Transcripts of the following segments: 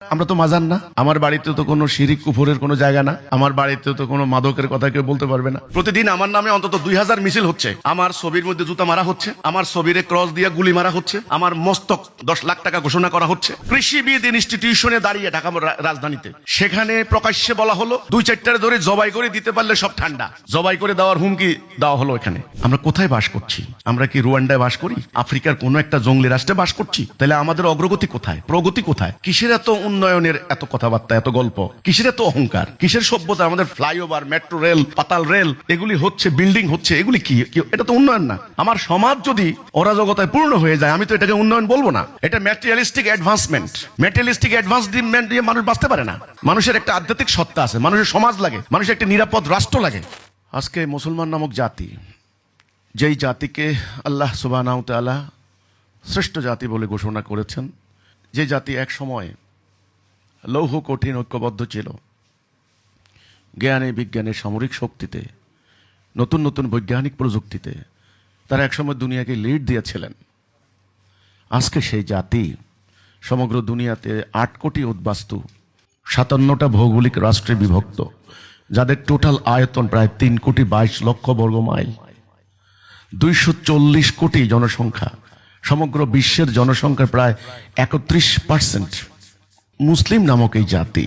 আমরা তো মাজার না, আমার বাড়িতে তো কোনো শিরিক কুফরের কোনো জায়গা না, আমার বাড়িতে তো কোনো মাদকের কথা কেউ বলতে পারবে না। প্রতিদিন আমার নামে অন্তত 2000 মিছিল হচ্ছে, আমার ছবির মধ্যে জুতা মারা হচ্ছে, আমার ছবিরে ক্রস দিয়ে গুলি মারা হচ্ছে, আমার মস্তক 10 লাখ টাকা ঘোষণা করা হচ্ছে কৃষিবিদ ইনস্টিটিউশনে দাঁড়িয়ে ঢাকা রাজধানীতে। সেখানে প্রকাশ্যে বলা হলো 2-4টারে ধরে জবাই করে দিতে পারলে সব ঠান্ডা, জবাই করে দেওয়ার হুমকি দেওয়া হলো। এখানে আমরা কোথায় বাস করছি? আমরা কি রুয়ান্ডায় বাস করি? আফ্রিকার কোন একটা জঙ্গলি রাষ্ট্রে বাস করছি? তাহলে আমাদের অগ্রগতি কোথায়, প্রগতি কোথায়? কিসের এত উন্নয়নের এত কথাবার্তা, এত গল্প? কিসের এত অহংকার, কিসের সভ্যতা? আমাদের ফ্লাইওভার, মেট্রো রেল, পাতাল রেল এগুলি হচ্ছে, বিল্ডিং হচ্ছে, এগুলি কি? এটা তো উন্নয়ন না। আমার সমাজ যদি অরাজকতায় পূর্ণ হয়ে যায়, আমি তো এটাকে উন্নয়ন বলবো না। এটা ম্যাটেরিয়ালিস্টিক অ্যাডভান্সমেন্ট। ম্যাটেরিয়ালিস্টিক অ্যাডভান্সমেন্ট দিয়ে মানুষ বাঁচতে পারে না। মানুষের একটা আধ্যাত্মিক সত্তা আছে, মানুষের সমাজ লাগে, মানুষের একটা নিরাপদ রাষ্ট্র লাগে। আজকে মুসলমান নামক জাতি, যেই জাতিকে আল্লাহ সুবহানাহু ওয়া তাআলা শ্রেষ্ঠ জাতি বলে ঘোষণা করেছেন, যে জাতি এক সময় লৌহ কঠিন ঐক্যবদ্ধ ছিল, জ্ঞানে বিজ্ঞানের সামরিক শক্তিতে, নতুন নতুন বৈজ্ঞানিক প্রযুক্তিতে তারা একসময় দুনিয়াকে লিড দিয়েছিলেন। আজকে সেই জাতি সমগ্র দুনিয়াতে 8 কোটি উদ্বাস্তু, 57টা ভৌগোলিক রাষ্ট্রে বিভক্ত, যাদের টোটাল আয়তন প্রায় 3 কোটি 22 লক্ষ বর্গ মাইল, 240 কোটি জনসংখ্যা, সমগ্র বিশ্বের জনসংখ্যার প্রায় 31% মুসলিম নামক এই জাতি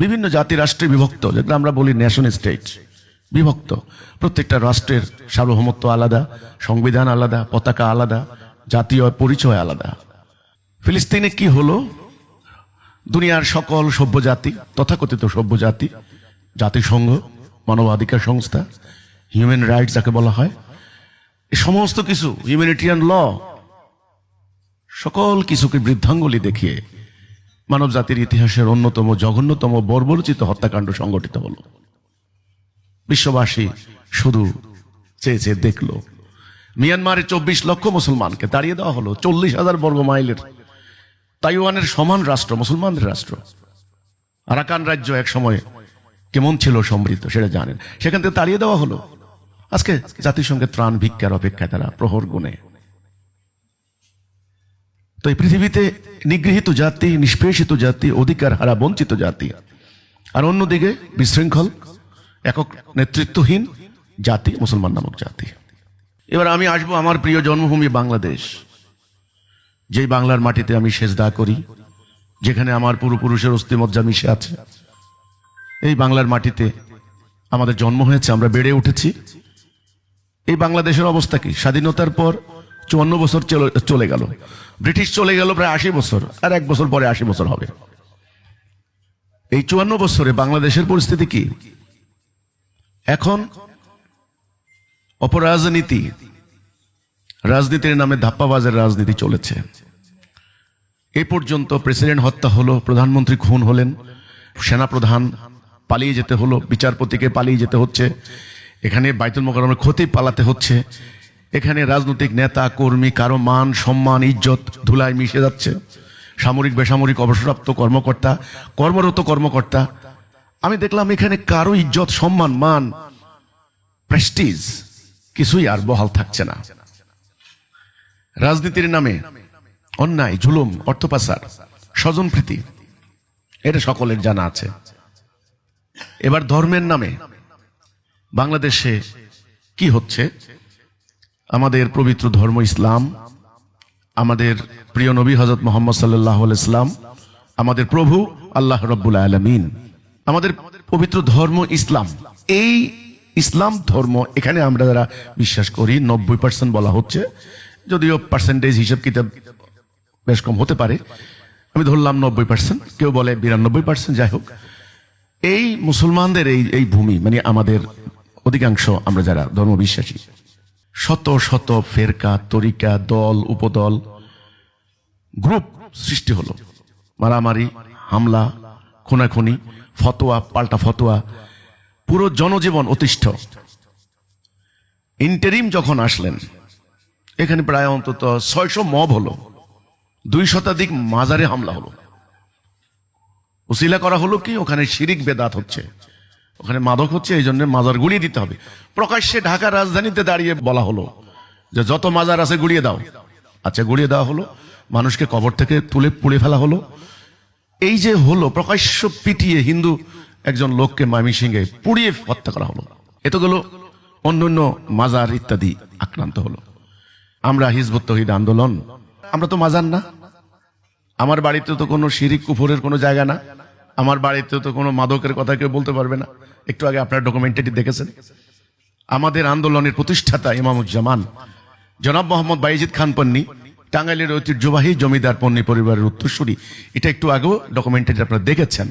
বিভিন্ন জাতি রাষ্ট্রে বিভক্ত, যেটা আমরা বলি নেশন স্টেট, বিভক্ত। প্রত্যেকটা রাষ্ট্রের সার্বভৌমত্ব আলাদা, সংবিধান আলাদা, পতাকা আলাদা, জাতীয় পরিচয় আলাদা। ফিলিস্তিনে কি হলো? দুনিয়ার সকল সভ্য জাতি, তথাকথিত সভ্য জাতি, জাতিসংঘ, মানবাধিকার সংস্থা, হিউম্যান রাইটস যাকে বলা হয়, এই সমস্ত কিছু, হিউম্যানিটেরিয়ান ল, সকল কিছুকে বৃদ্ধাঙ্গুলি দেখিয়ে মানব জাতির ইতিহাসের অন্যতম জঘন্যতম বর্বরচিত হত্যাকাণ্ড সংগঠিত হলো। বিশ্ববাসী শুধু চেয়ে চেয়ে দেখলো। মিয়ানমারে 24 লক্ষ মুসলমানকে তাড়িয়ে দেওয়া হলো। 40,000 বর্গ মাইলের তাইওয়ানের সমান রাষ্ট্র, মুসলমানদের রাষ্ট্র। আরাকান রাজ্য এক সময় কেমন ছিল সমৃদ্ধ সেটা জানেন, সেখান থেকে তাড়িয়ে দেওয়া হলো। আজকে জাতিসংঘের ত্রাণ ভিক্ষার অপেক্ষায় তারা প্রহর গুনে। তো এই পৃথিবীতে নিগৃহীত জাতি, নিষ্পেষিত জাতি, অধিকার হারা বঞ্চিত জাতি, আর অন্যদিকে বিশৃঙ্খল একক নেতৃত্বহীন জাতি মুসলমান নামক জাতি। এবার আমি আসবো আমার প্রিয় জন্মভূমি বাংলাদেশ, যেই বাংলার মাটিতে আমি সেজদা করি, যেখানে আমার পূর্বপুরুষের অস্থিমজ্জা মিশে আছে। এই বাংলার মাটিতে আমাদের জন্ম হয়েছে, আমরা বেড়ে উঠেছি। এই বাংলাদেশের অবস্থা কি? স্বাধীনতার পর 54 বছর চলে গেল, ব্রিটিশ চলে গেল প্রায় 80 বছর, আর 1 বছর পরে 80 বছর হবে। এই 54 বছরে বাংলাদেশের পরিস্থিতি কি? এখন অপরাজনীতি, রাজনীতির নামে ধাপ্পাবাজের রাজনীতি চলেছে। এ পর্যন্ত প্রেসিডেন্ট হত্যা হলো, প্রধানমন্ত্রী খুন হলেন, সেনাপ্রধান পালিয়ে যেতে হলো, বিচারপতিকে পালিয়ে যেতে হচ্ছে, এখানে বাইতুল মোকাররমের খতিব পালাতে হচ্ছে, এখানে রাজনৈতিক নেতা কর্মী কারো মান সম্মান ইজ্জত ধুলায় মিশে যাচ্ছে, সামরিক বেসামরিক অবসরপ্রাপ্ত কর্মকর্তা, কর্মরত কর্মকর্তা। আমি দেখলাম এখানে কারো ইজ্জত সম্মান মান প্রেস্টিজ কিছুই আর বহাল থাকছে না। রাজনীতির নামে অন্যায়, জুলুম, অর্থ পাচার, স্বজনপ্রীতি, এটা সকলের জানা আছে। এবার ধর্মের নামে বাংলাদেশে কি হচ্ছে? আমাদের পবিত্র ধর্ম ইসলাম, আমাদের প্রিয় নবী হযরত মুহাম্মদ সাল্লাল্লাহু আলাইহি সাল্লাম, আমাদের প্রভু আল্লাহ রাব্বুল আলামিন, আমাদের পবিত্র ধর্ম ইসলাম, এই ইসলাম ধর্ম এখানে আমরা যারা বিশ্বাস করি 90% বলা হচ্ছে, যদিও পার্সেন্টেজ হিসাব কিতাব বেশ কম হতে পারে, আমি ধরলাম 90%, কেউ বলে 92%, যাই হোক। এই মুসলমানদের এই ভূমি, মানে আমাদের অধিকাংশ আমরা যারা ধর্ম বিশ্বাসী, শত শত ফেরকা, তরিকা, দল, উপদল, গ্রুপ সৃষ্টি হলো। মারামারি, হামলা, খুনাখুনি, ফতোয়া, পাল্টা ফতোয়া, পুরো জনজীবন অতিষ্ঠ। ইন্টারিম যখন আসলেন, এখানে প্রায় অন্তত 600 মব হলো, 2 শতাধিক মাজারে হামলা হলো। উসিলা করা হলো কি? ওখানে শিরিক বেদাত হচ্ছে, ওখানে মাদক হচ্ছে, এই জন্য মাজার গুড়িয়ে দিতে হবে। প্রকাশ্যে ঢাকা রাজধানীতে দাঁড়িয়ে বলা হলো যে যত মাজার আছে গুড়িয়ে দাও। আচ্ছা, গুড়িয়ে দেওয়া হলো, মানুষকে কবর থেকে তুলে পুড়ে ফেলা হলো, এই যে হলো প্রকাশ্য পিটিয়ে হিন্দু একজন লোককে ময়মনসিংহে পুড়িয়ে হত্যা করা হলো, এ তো গেলো অন্যান্য মাজার ইত্যাদি আক্রান্ত হলো। আমরা হিজবুত তৌহিদ আন্দোলন, আমরা তো মাজার না, আমার বাড়িতে তো কোনো শিরিক কুফরের কোনো জায়গা না, আমার বাড়িতে তো কোনো মাদকের কথা কেউ বলতে পারবে না। একটু আগে আপনারা ডকুমেন্টারি দেখেছেন। আমাদের আন্দোলনের প্রতিষ্ঠাতা ইমামুজ্জামান জনাব মোহাম্মদ বাইজিদ খান পন্নী, টাঙ্গাইলের ঐতিহ্যবাহী জমিদার পন্নী পরিবারের উত্তরসূরি। এটা একটু আগেও ডকুমেন্টারি আপনারা দেখেছেন।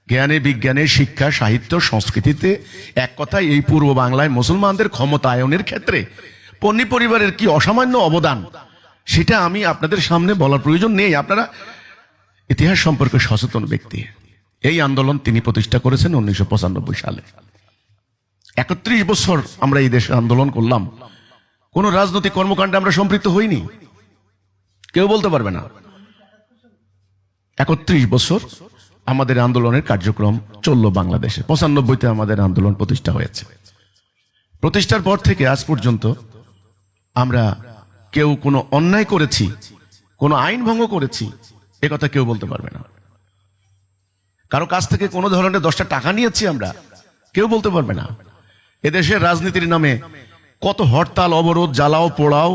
জ্ঞানে বিজ্ঞানে শিক্ষা সাহিত্য সংস্কৃতিতে এক কথায় এই পূর্ব বাংলায় মুসলমানদের ক্ষমতায়নের ক্ষেত্রে পন্নী পরিবারের কি অসামান্য অবদান, সেটা আমি আপনাদের সামনে বলার প্রয়োজন নেই। আপনারা ইতিহাস সম্পর্কে সচেতন ব্যক্তি। এই আন্দোলন তিনি প্রতিষ্ঠা করেছেন 1995 সালে। 31 বছর আমরা এই দেশে আন্দোলন করলাম, কোন রাজনৈতিক কর্মকাণ্ডে আমরা সম্পৃক্ত হইনি, কেউ বলতে পারবে না। 31 বছর আমাদের আন্দোলনের কার্যক্রম চললো বাংলাদেশে। 95-তে আমাদের আন্দোলন প্রতিষ্ঠা হয়েছে। প্রতিষ্ঠার পর থেকে আজ পর্যন্ত আমরা কেউ কোনো অন্যায় করেছি, কোনো আইন ভঙ্গ করেছি, এ কথা কেউ বলতে পারবে না। কারো কাছ থেকে কোনো ধরনের 10টা টাকা নিয়েছি আমরা, কেউ বলতে পারবে না। এদেশের রাজনীতির নামে কত হরতাল অবরোধ, জ্বালাও পোড়াও,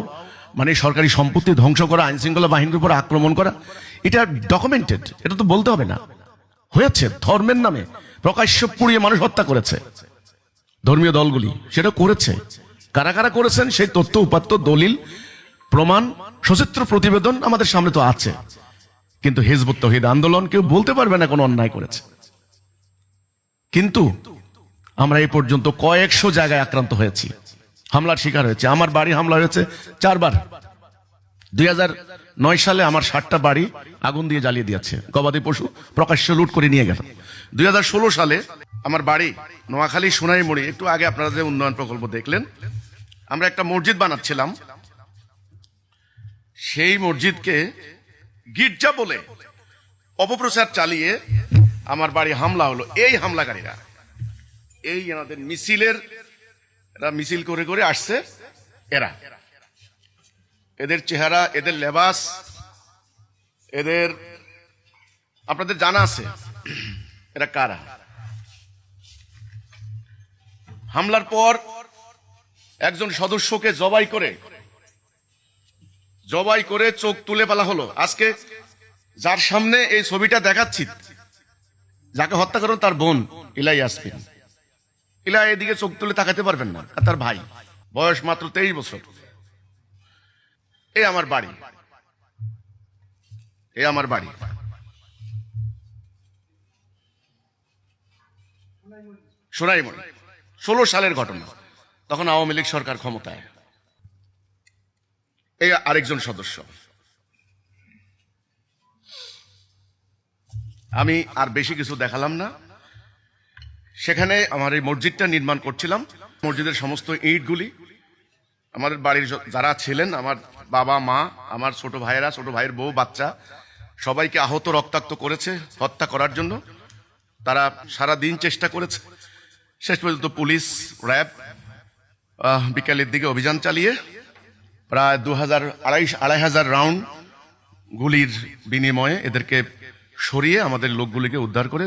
মানে সরকারি সম্পত্তি ধ্বংস করা, আইন শৃঙ্খলা বাহিনীর উপর আক্রমণ করা, এটা ডকুমেন্টেড, এটা তো বলতে হবে না। হয়েছে ধর্মের নামে প্রকাশ্য পুড়িয়ে মানুষ হত্যা করেছে ধর্মীয় দলগুলি, সেটা করেছে। কারা কারা করেছেন সেই তথ্য উপাত্ত দলিল প্রমাণ সচিত্র প্রতিবেদন আমাদের সামনে তো আছে। কিন্তু হিজবুত তৌহিদ আন্দোলন কেউ বলতে পারবে না কোনো অন্যায় করেছে। কিন্তু আমরা এই পর্যন্ত কয়েকশো জায়গায় আক্রান্ত হয়েছি, হামলার শিকার হয়েছে। আমার বাড়ি হামলা হয়েছে 4 বার। 2009 সালে আমার 60টা বাড়ি আগুন দিয়ে জ্বালিয়ে দিয়েছে, গবাদি পশু প্রকাশ্য লুট করে নিয়ে গেল। 2016 সালে আমার বাড়ি নোয়াখালী সোনাইমুড়ি, একটু আগে আপনারা যে উন্নয়ন প্রকল্প দেখলেন, আমরা একটা মসজিদ বানাচ্ছিলাম, সেই মসজিদকে গির্জা বলে অপপ্রচার চালিয়ে আমার বাড়ি হামলা হলো। এই হামলাকারীরা, এই এনাদের মিছিলের, এরা মিছিল করে করে আসছে, এদের চেহারা, এদের লেবাস, এদের আপনাদের জানা আছে এরা কারা। হামলার পর একজন সদস্যকে জবাই করে চোখ তুলে ফেলা হলো। আজকে যার সামনে এই ছবিটা দেখাচ্ছি, যাকে হত্যা করো তার বোন ইলাই ইয়াসমিন। ইলা এদিকে চোখ তুলে তাকাতে পারবেন না, আর তার ভাই, বয়স মাত্র 23 বছর। এই আমার বাড়ি, এই আমার বাড়ি। সোনাইমুড়ি, 16 সালের ঘটনা, তখন আওয়ামী লীগ সরকার ক্ষমতায়। এই আরেকজন সদস্য। আমি আর বেশি কিছু দেখালাম না। সেখানে আমার এই মসজিদটা নির্মাণ করছিলাম, মসজিদের সমস্ত ইটগুলি আমাদের বাড়ির যারা ছিলেন, আমার বাবা মা, আমার ছোট ভাইয়েরা, ছোট ভাইয়ের বউ বাচ্চা, সবাইকে আহত রক্তাক্ত করেছে হত্যা করার জন্য। তারা সারা দিন চেষ্টা করেছে, শেষ পর্যন্ত পুলিশ র্যাব বিকালের দিকে অভিযান চালিয়ে প্রায় 2,500 রাউন্ড গুলির বিনিময়ে এদেরকে সরিয়ে আমাদের লোকগুলিকে উদ্ধার করে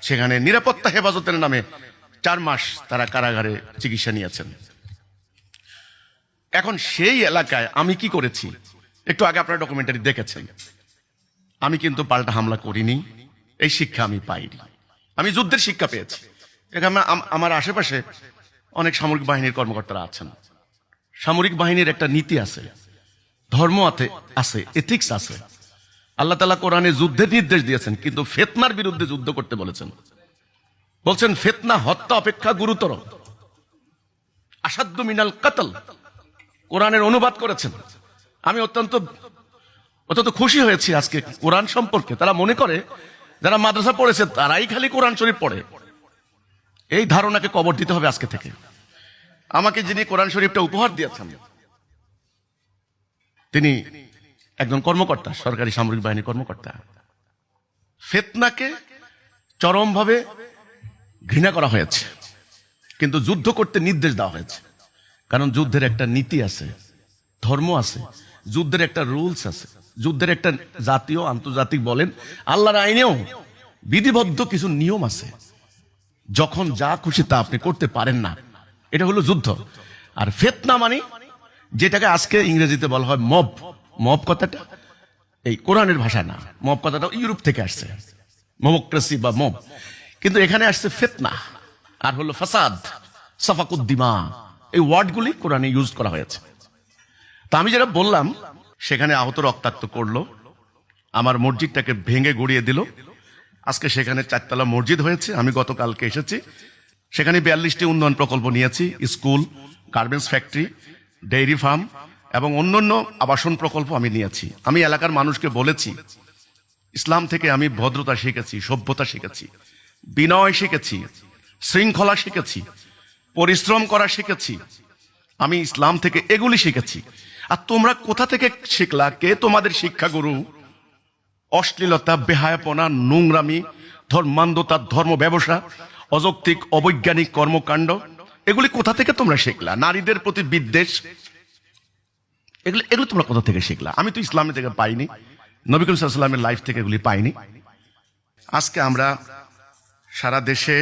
সেখানে নিরাপত্তা হেফাজতের নামে 4 মাস তারা কারাগারে চিকিৎসা নিয়েছেন। এখন সেই এলাকায় আমি কি করেছি, একটু আগে আপনারা ডকুমেন্টারি দেখেছেন। আমি কিন্তু পাল্টা হামলা করিনি, এই শিক্ষা আমি পাইনি। আমি যুদ্ধের শিক্ষা পেয়েছি। এখানে আমার আশেপাশে অনেক সামরিক বাহিনীর কর্মকর্তারা আছেন। সামরিক বাহিনীর একটা নীতি আছে, ধর্ম আছে, এথিক্স আছে। আল্লাহ তাআলা কোরআনে যুদ্ধের নির্দেশ দিয়েছেন, কিন্তু ফিতনার বিরুদ্ধে যুদ্ধ করতে বলেছেন। বলছেন ফিতনা হত্যা অপেক্ষা গুরুতর, আসাদ্দু মিনাল কাতল, কোরআনের অনুবাদ করেছেন। আমি অত্যন্ত খুশি হয়েছি আজকে কোরআন সম্পর্কে। তারা মনে করে যারা মাদ্রাসা পড়েছে তারাই খালি কোরআন শরীফ পড়ে, এই ধারণাকে কবর দিতে হবে আজকে থেকে। আমাকে যিনি কোরআন শরীফটা উপহার দিয়েছেন, তিনি একজন কর্মকর্তা, সরকারি সামরিক বাহিনীর কর্মকর্তা। ফিতনাকে চরমভাবে ঘৃণা করা হয়েছে, কিন্তু যুদ্ধ করতে নির্দেশ দেওয়া হয়েছে। কারণ যুদ্ধের একটা নীতি আছে, ধর্ম আছে, যুদ্ধের একটা রুলস আছে। যুদ্ধের একটা জাতীয় আন্তর্জাতিক বলেন আল্লাহর আইনেও বিধিবদ্ধ কিছু নিয়ম আছে, যখন যা খুশি তা আপনি করতে পারেন না, এটা হলো যুদ্ধ। আর ফিতনা মানে যেটাকে আজকে ইংরেজিতে বলা হয় মব। মব কথাটা এই কোরআনের ভাষা না, মব কথাটা ইউরোপ থেকে আসছে, ডেমোক্রেসি বা মব, কিন্তু এখানে আসছে ফিতনা আর হলো ফাসাদ, সাফাকুদ্দিমা, এই ওয়ার্ডগুলি কোরআনে ইউজ করা হয়েছে। তা আমি যেটা বললাম, সেখানে আহত রক্তাক্ত করলো, আমার মসজিদটাকে ভেঙে গড়িয়ে দিল। আজকে সেখানে 4 তলা মসজিদ হয়েছে। আমি গতকালকে এসেছি, সেখানে 42টি উন্নয়ন প্রকল্প নিয়েছি, school, garments factory, dairy farm এবং অন্যান্য আবাসন প্রকল্প আমি নিয়েছি। আমি এলাকার মানুষকে বলেছি, ইসলাম থেকে আমি ভদ্রতা শিখেছি, সভ্যতা শিখেছি, বিনয় শিখেছি, শৃঙ্খলা শিখেছি, পরিশ্রম করা শিখেছি। আমি ইসলাম থেকে এগুলি শিখেছি। আর তোমরা কোথা থেকে শিখলা? কে তোমাদের শিক্ষাগুরু? অশ্লীলতা, বেহায়াপনা, নোংরামি, ধর্মান্ধতা, ধর্ম ব্যবসা, অযৌক্তিক অবৈজ্ঞানিক কর্মকাণ্ড, এগুলি কোথা থেকে তোমরা শিখলা? নারীদের প্রতি বিদ্বেষ, এগুলি তোমরা কোথা থেকে শিখলা? আমি তো ইসলামের থেকে পাইনি, নবী করিম সাল্লাল্লাহু আলাইহি ওয়াসাল্লামের লাইফ থেকে এগুলি পাইনি। আজকে আমরা সারা দেশে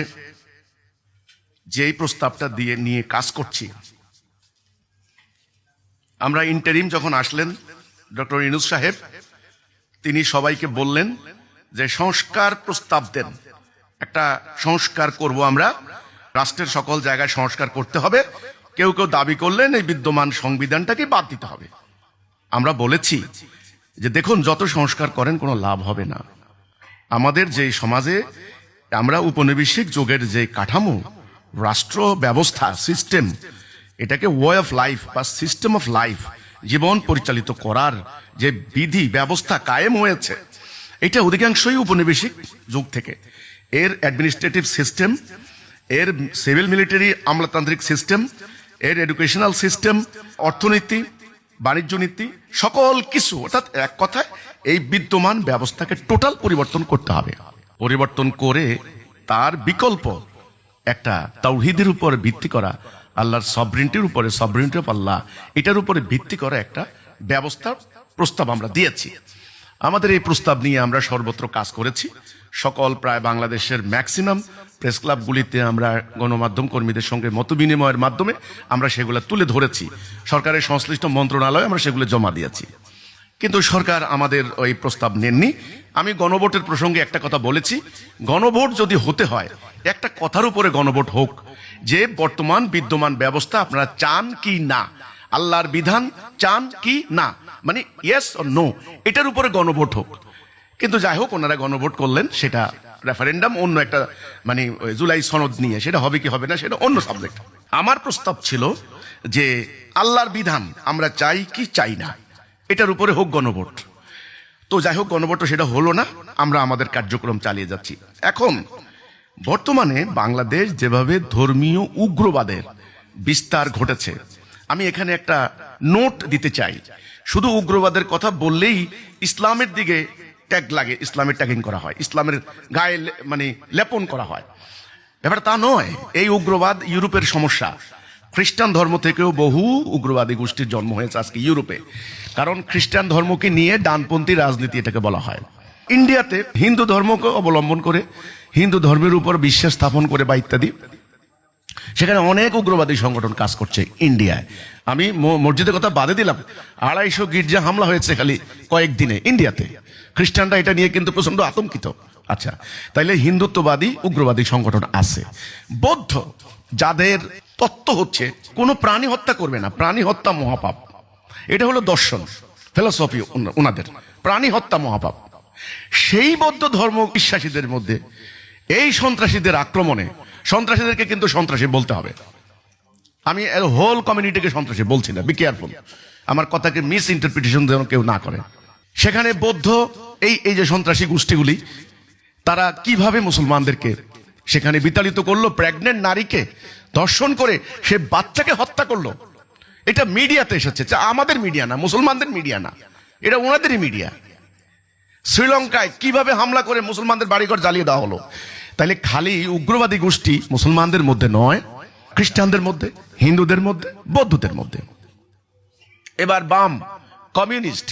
যেই প্রস্তাবটা দিয়ে নিয়ে কাজ করছি, আমরা ইন্টারিম যখন আসলেন ডক্টর ইউনূস সাহেব, তিনি সবাইকে বললেন যে সংস্কার প্রস্তাব দেন, একটা সংস্কার করব আমরা, রাষ্ট্রের সকল জায়গায় সংস্কার করতে হবে। কেউ কেউ দাবি করলেন এই বিদ্যমান সংবিধানটাকে বাদ দিতে হবে। আমরা বলেছি যে দেখুন, যত সংস্কার করেন কোনো লাভ হবে না। আমাদের যে সমাজে আমরা উপনিবেশিক যুগের যে কাঠামো, রাষ্ট্র ব্যবস্থা, সিস্টেম, এটাকে ওয়ে অফ লাইফ বা সিস্টেম অফ লাইফ, জীবন পরিচালিত করার যে বিধি ব্যবস্থা কায়েম হয়েছে, এটা অধিকাংশই উপনিবেশিক যুগ থেকে। এর অ্যাডমিনিস্ট্রেটিভ সিস্টেম, এর সিভিল মিলিটারি আমলাতান্ত্রিক সিস্টেম, এর এডুকেশনাল সিস্টেম, অর্থনীতি, বাণিজ্য নীতি, সকল কিছু, অর্থাৎ এক কথায় এই বিদ্যমান ব্যবস্থাকে টোটাল পরিবর্তন করতে হবে। পরিবর্তন করে তার বিকল্প একটা তাওহীদের উপর ভিত্তি করা, আল্লাহর সবরিনটির উপরে, সবরিনটি অফ আল্লাহ, এটার উপরে ভিত্তি করা একটা ব্যবস্থার প্রস্তাব আমরা দিয়েছি। আমাদের এই প্রস্তাব নিয়ে আমরা সর্বত্র কাজ করেছি। সকল প্রায় বাংলাদেশের ম্যাক্সিমাম প্রেস ক্লাবগুলিতে আমরা গণমাধ্যম কর্মীদের সঙ্গে মত বিনিময়ের মাধ্যমে আমরা সেগুলো তুলে ধরেছি। সরকারের সংশ্লিষ্ট মন্ত্রণালয়ে আমরা সেগুলো জমা দিয়েছি, কিন্তু সরকার আমাদের ওই প্রস্তাব নেননি। আমি গণভোটের প্রসঙ্গে একটা কথা বলেছি, গণভোট যদি হতে হয়, একটা কথার উপরে গণভোট হোক যে বর্তমান বিদ্যমান ব্যবস্থা আপনারা চান কি না, আল্লাহর বিধান চান কি না, মানে ইয়েস অর নো, এটার উপরে গণভোট হোক। কিন্তু যাই হোক, ওনারা গণভোট করলেন, সেটা রেফারেন্ডাম, অন্য একটা মানে জুলাই সনদ নিয়ে, সেটা হবে কি হবে না সেটা অন্য সাবজেক্ট। আমার প্রস্তাব ছিল যে আল্লাহর বিধান আমরা চাই কি চাই না, এটার উপরে হোক গণভোট। তো যাই হোক, গণভোট সেটা হলো না, আমরা আমাদের কার্যক্রম চালিয়ে যাচ্ছি। এখন বর্তমানে বাংলাদেশ যেভাবে ধর্মীয় উগ্রবাদের বিস্তার ঘটেছে, আমি এখানে একটা নোট দিতে চাই। শুধু উগ্রবাদের কথা বললেই ইসলামের দিকে ট্যাগ লাগে, ইসলামের ট্যাগিং করা হয়, ইসলামের গায়ে মানে লেপন করা হয়। ব্যাপারটা তা নয়। এই উগ্রবাদ ইউরোপের সমস্যা। খ্রিস্টান ধর্ম থেকেও বহু উগ্রবাদী গোষ্ঠীর জন্ম হয়েছে আজকে ইউরোপে, কারণ খ্রিস্টান ধর্মকে নিয়ে ডানপন্থী রাজনীতি এটাকে বলা হয়। ইন্ডিয়াতে হিন্দু ধর্মকে অবলম্বন করে, হিন্দু ধর্মের উপর বিশ্বাস স্থাপন করে বা ইত্যাদি, সেখানে অনেক উগ্রবাদী সংগঠন কাজ করছে ইন্ডিয়ায়। আমি মসজিদের কথা বাদে দিলাম, 250 গির্জা হামলা হয়েছে খালি কয়েকদিনে ইন্ডিয়াতে। খ্রিস্টানরা এটা নিয়ে কিন্তু প্রচন্ড আতঙ্কিত। আচ্ছা, তাইলে হিন্দুত্ববাদী উগ্রবাদী সংগঠন আছে। বৌদ্ধ, যাদের তত্ত্ব হচ্ছে কোনো প্রাণী হত্যা করবে না, প্রাণী হত্যা মহাপাপ, এটা হলো দর্শন, ফিলসফি ওনাদের, প্রাণী হত্যা মহাপাপ। সেই বৌদ্ধ ধর্ম বিশ্বাসীদের মধ্যে এই সন্ত্রাসীদের আক্রমণে, সন্ত্রাসীদেরকে কিন্তু সন্ত্রাসী বলতে হবে, আমি হোল কমিউনিটিকে সন্ত্রাসী বলছি না, বি কেয়ারফুল, আমার কথাকে মিস ইন্টারপ্রিটেশন যেন কেউ না করে। সেখানে বৌদ্ধ এই যে সন্ত্রাসী গোষ্ঠীগুলি, তারা কিভাবে মুসলমানদেরকে সেখানে বিতাড়িত করলো, প্রেগনেন্ট নারীকে ধর্ষণ করে সে বাচ্চাকে হত্যা করলো। এটা মিডিয়াতে এসেছে, আমাদের মিডিয়া না, মুসলমানদের মিডিয়া না, এটা ওনাদেরই মিডিয়া। শ্রীলঙ্কায় কিভাবে হামলা করে মুসলমানদের বাড়িঘর জ্বালিয়ে দেওয়া হলো। তাইলে খালি উগ্রবাদী গোষ্ঠী মুসলমানদের মধ্যে নয়, খ্রিস্টানদের মধ্যে, হিন্দুদের মধ্যে, বৌদ্ধদের মধ্যে। এবার বাম, কমিউনিস্ট,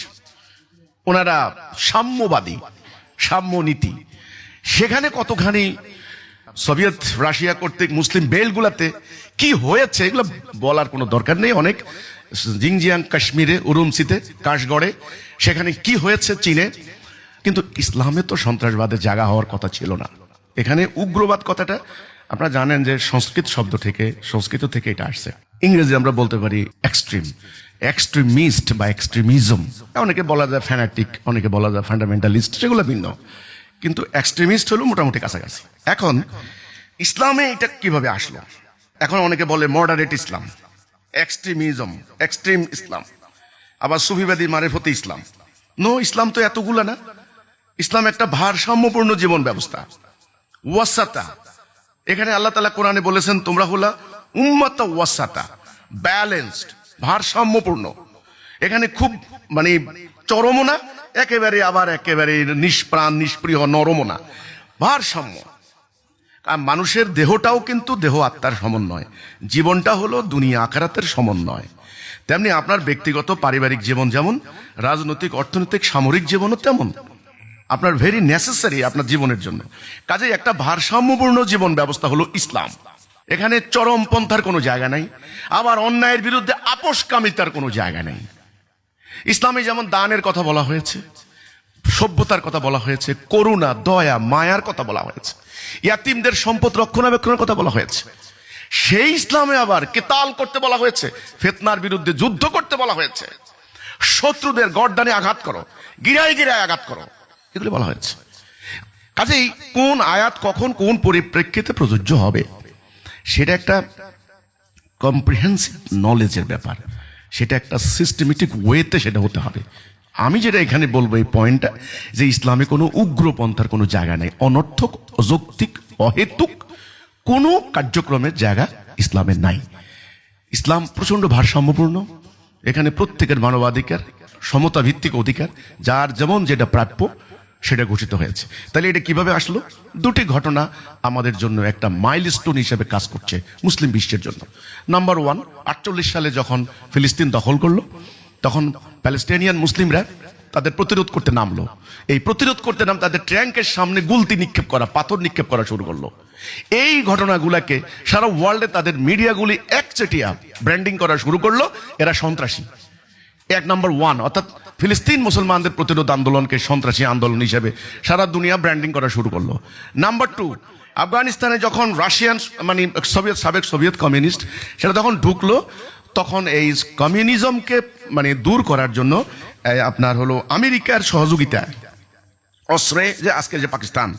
ওনারা সাম্যবাদী, সাম্যনীতি, সেখানে কতখানি সোভিয়েত রাশিয়া কর্তৃক মুসলিম বেলগুলাতে কি হয়েছে এগুলো বলার কোনো দরকার নেই। অনেক জিংজিয়াং কাশ্মীরে, উরুমসিতে, কাশগড়ে, সেখানে কি হয়েছে চীনে। কিন্তু ইসলামে তো সন্ত্রাসবাদের জায়গা হওয়ার কথা ছিল না। এখানে উগ্রবাদ কথাটা আপনারা জানেন যে সংস্কৃত থেকে এটা আসছে। ইংরেজি আমরা বলতে পারি এক্সট্রিম, এক্সট্রিমিস্ট বা এক্সট্রিমিজম। অনেকে বলা যায় ফ্যানাটিক, অনেকে বলা যায় ফান্ডামেন্টালিস্ট, সেগুলো ভিন্ন, কিন্তু এক্সট্রিমিস্ট হলো মোটামুটি কাছাকাছি। এখন ইসলামে এটা কিভাবে আসলো? এখন অনেকে বলে মডারেট ইসলাম, এক্সট্রিমিজম, এক্সট্রিম ইসলাম, আবার সুফিবাদী মারেফতি ইসলাম। নো, ইসলাম তো এতগুলা না। ইসলাম একটা ভারসাম্যপূর্ণ জীবন ব্যবস্থা, ওয়াসাতা। এখানে আল্লাহ তাআলা কোরআনে বলেছেন তোমরা হলা উম্মাত ওয়াসাতা, ব্যালেন্সড, ভারসাম্যপূর্ণ। এখানে খুব মানে চরমও না, একেবারে আবার একেবারে নিষ্প্রাণ নিষ্প্রিয় নরমও না, ভারসাম্য। আর মানুষের দেহটাও কিন্তু দেহ আত্মার সমন্বয়, জীবনটা হলো দুনিয়া আখিরাতের সমন্বয়। তেমনি আপনার ব্যক্তিগত পারিবারিক জীবন যেমন, রাজনৈতিক, অর্থনৈতিক, সামরিক জীবনও তেমন আপনার ভেরি নেসেসারি আপনার জীবনের জন্য। কাজেই একটা ভারসাম্যপূর্ণ জীবন ব্যবস্থা হলো ইসলাম। এখানে চরমপন্থার কোনো জায়গা নাই, আবার অন্যায়ের বিরুদ্ধে আপোষকামিতার কোনো জায়গা নেই। ইসলামে যেমন দানের কথা বলা হয়েছে, সভ্যতার কথা বলা হয়েছে, করুণা, দয়া, মায়ার কথা বলা হয়েছে, ইয়াতিমদের সম্পদ রক্ষণাবেক্ষণের কথা বলা হয়েছে। সেই ইসলামে আবার কেতাল করতে বলা হয়েছে, ফিতনার বিরুদ্ধে যুদ্ধ করতে বলা হয়েছে, শত্রুদের গর্দানে আঘাত করো, গিরায় গিরায় আঘাত করো, এগুলো বলা হয়েছে। কাজেই কোন আয়াত কখন কোন পরিপ্রেক্ষিতে প্রযোজ্য হবে সেটা একটা কম্প্রিহেন্সিভ নলেজের ব্যাপার, সেটা একটা সিস্টেমেটিক ওয়েতে সেটা হতে হবে। আমি যেটা এখানে বলবো এই পয়েন্টটা, যে ইসলামে কোনো উগ্রপন্থার কোনো জায়গা নেই, অনর্থক, অযৌক্তিক, অহেতুক কোনো কার্যক্রমের জায়গা ইসলামে নাই। ইসলাম প্রচন্ড ভারসাম্যপূর্ণ। এখানে প্রত্যেকের মানবাধিকার, সমতা ভিত্তিক অধিকার, যার যেমন যেটা প্রাপ্য সেটা ঘোষিত হয়েছে। তাহলে এটা কিভাবে আসলো? দুটি ঘটনা আমাদের জন্য একটা মাইলস্টোন হিসেবে কাজ করছে মুসলিম বিশ্বের জন্য। নাম্বার ওয়ান, 48 সালে যখন ফিলিস্তিন দখল করলো, তখন প্যালেস্টাইনিয়ান মুসলিমরা তাদের প্রতিরোধ করতে নামলো। এই প্রতিরোধ করতে নাম তাদের ট্যাঙ্কের সামনে গুলতি নিক্ষেপ করা, পাথর নিক্ষেপ করা শুরু করলো। এই ঘটনাগুলাকে সারা ওয়ার্ল্ডে তাদের মিডিয়াগুলি একচেটিয়া ব্র্যান্ডিং করা শুরু করলো, এরা সন্ত্রাসী। এক নাম্বার ওয়ান, অর্থাৎ ফিলিস্তিন মুসলমানদের প্রতিরোধ আন্দোলনকে সন্ত্রাসী আন্দোলন হিসেবে সারা দুনিয়া ব্র্যান্ডিং করা শুরু করলো। নাম্বার টু, আফগানিস্তানে যখন রাশিয়ান মানে সাবেক সোভিয়েত কমিউনিস্ট সেটা তখন ঢুকলো, তখন এই কমিউনিজমকে মানে দূর করার জন্য আপনার হলো আমেরিকার সহযোগিতা, অস্ত্রে, যে আজকের যে পাকিস্তান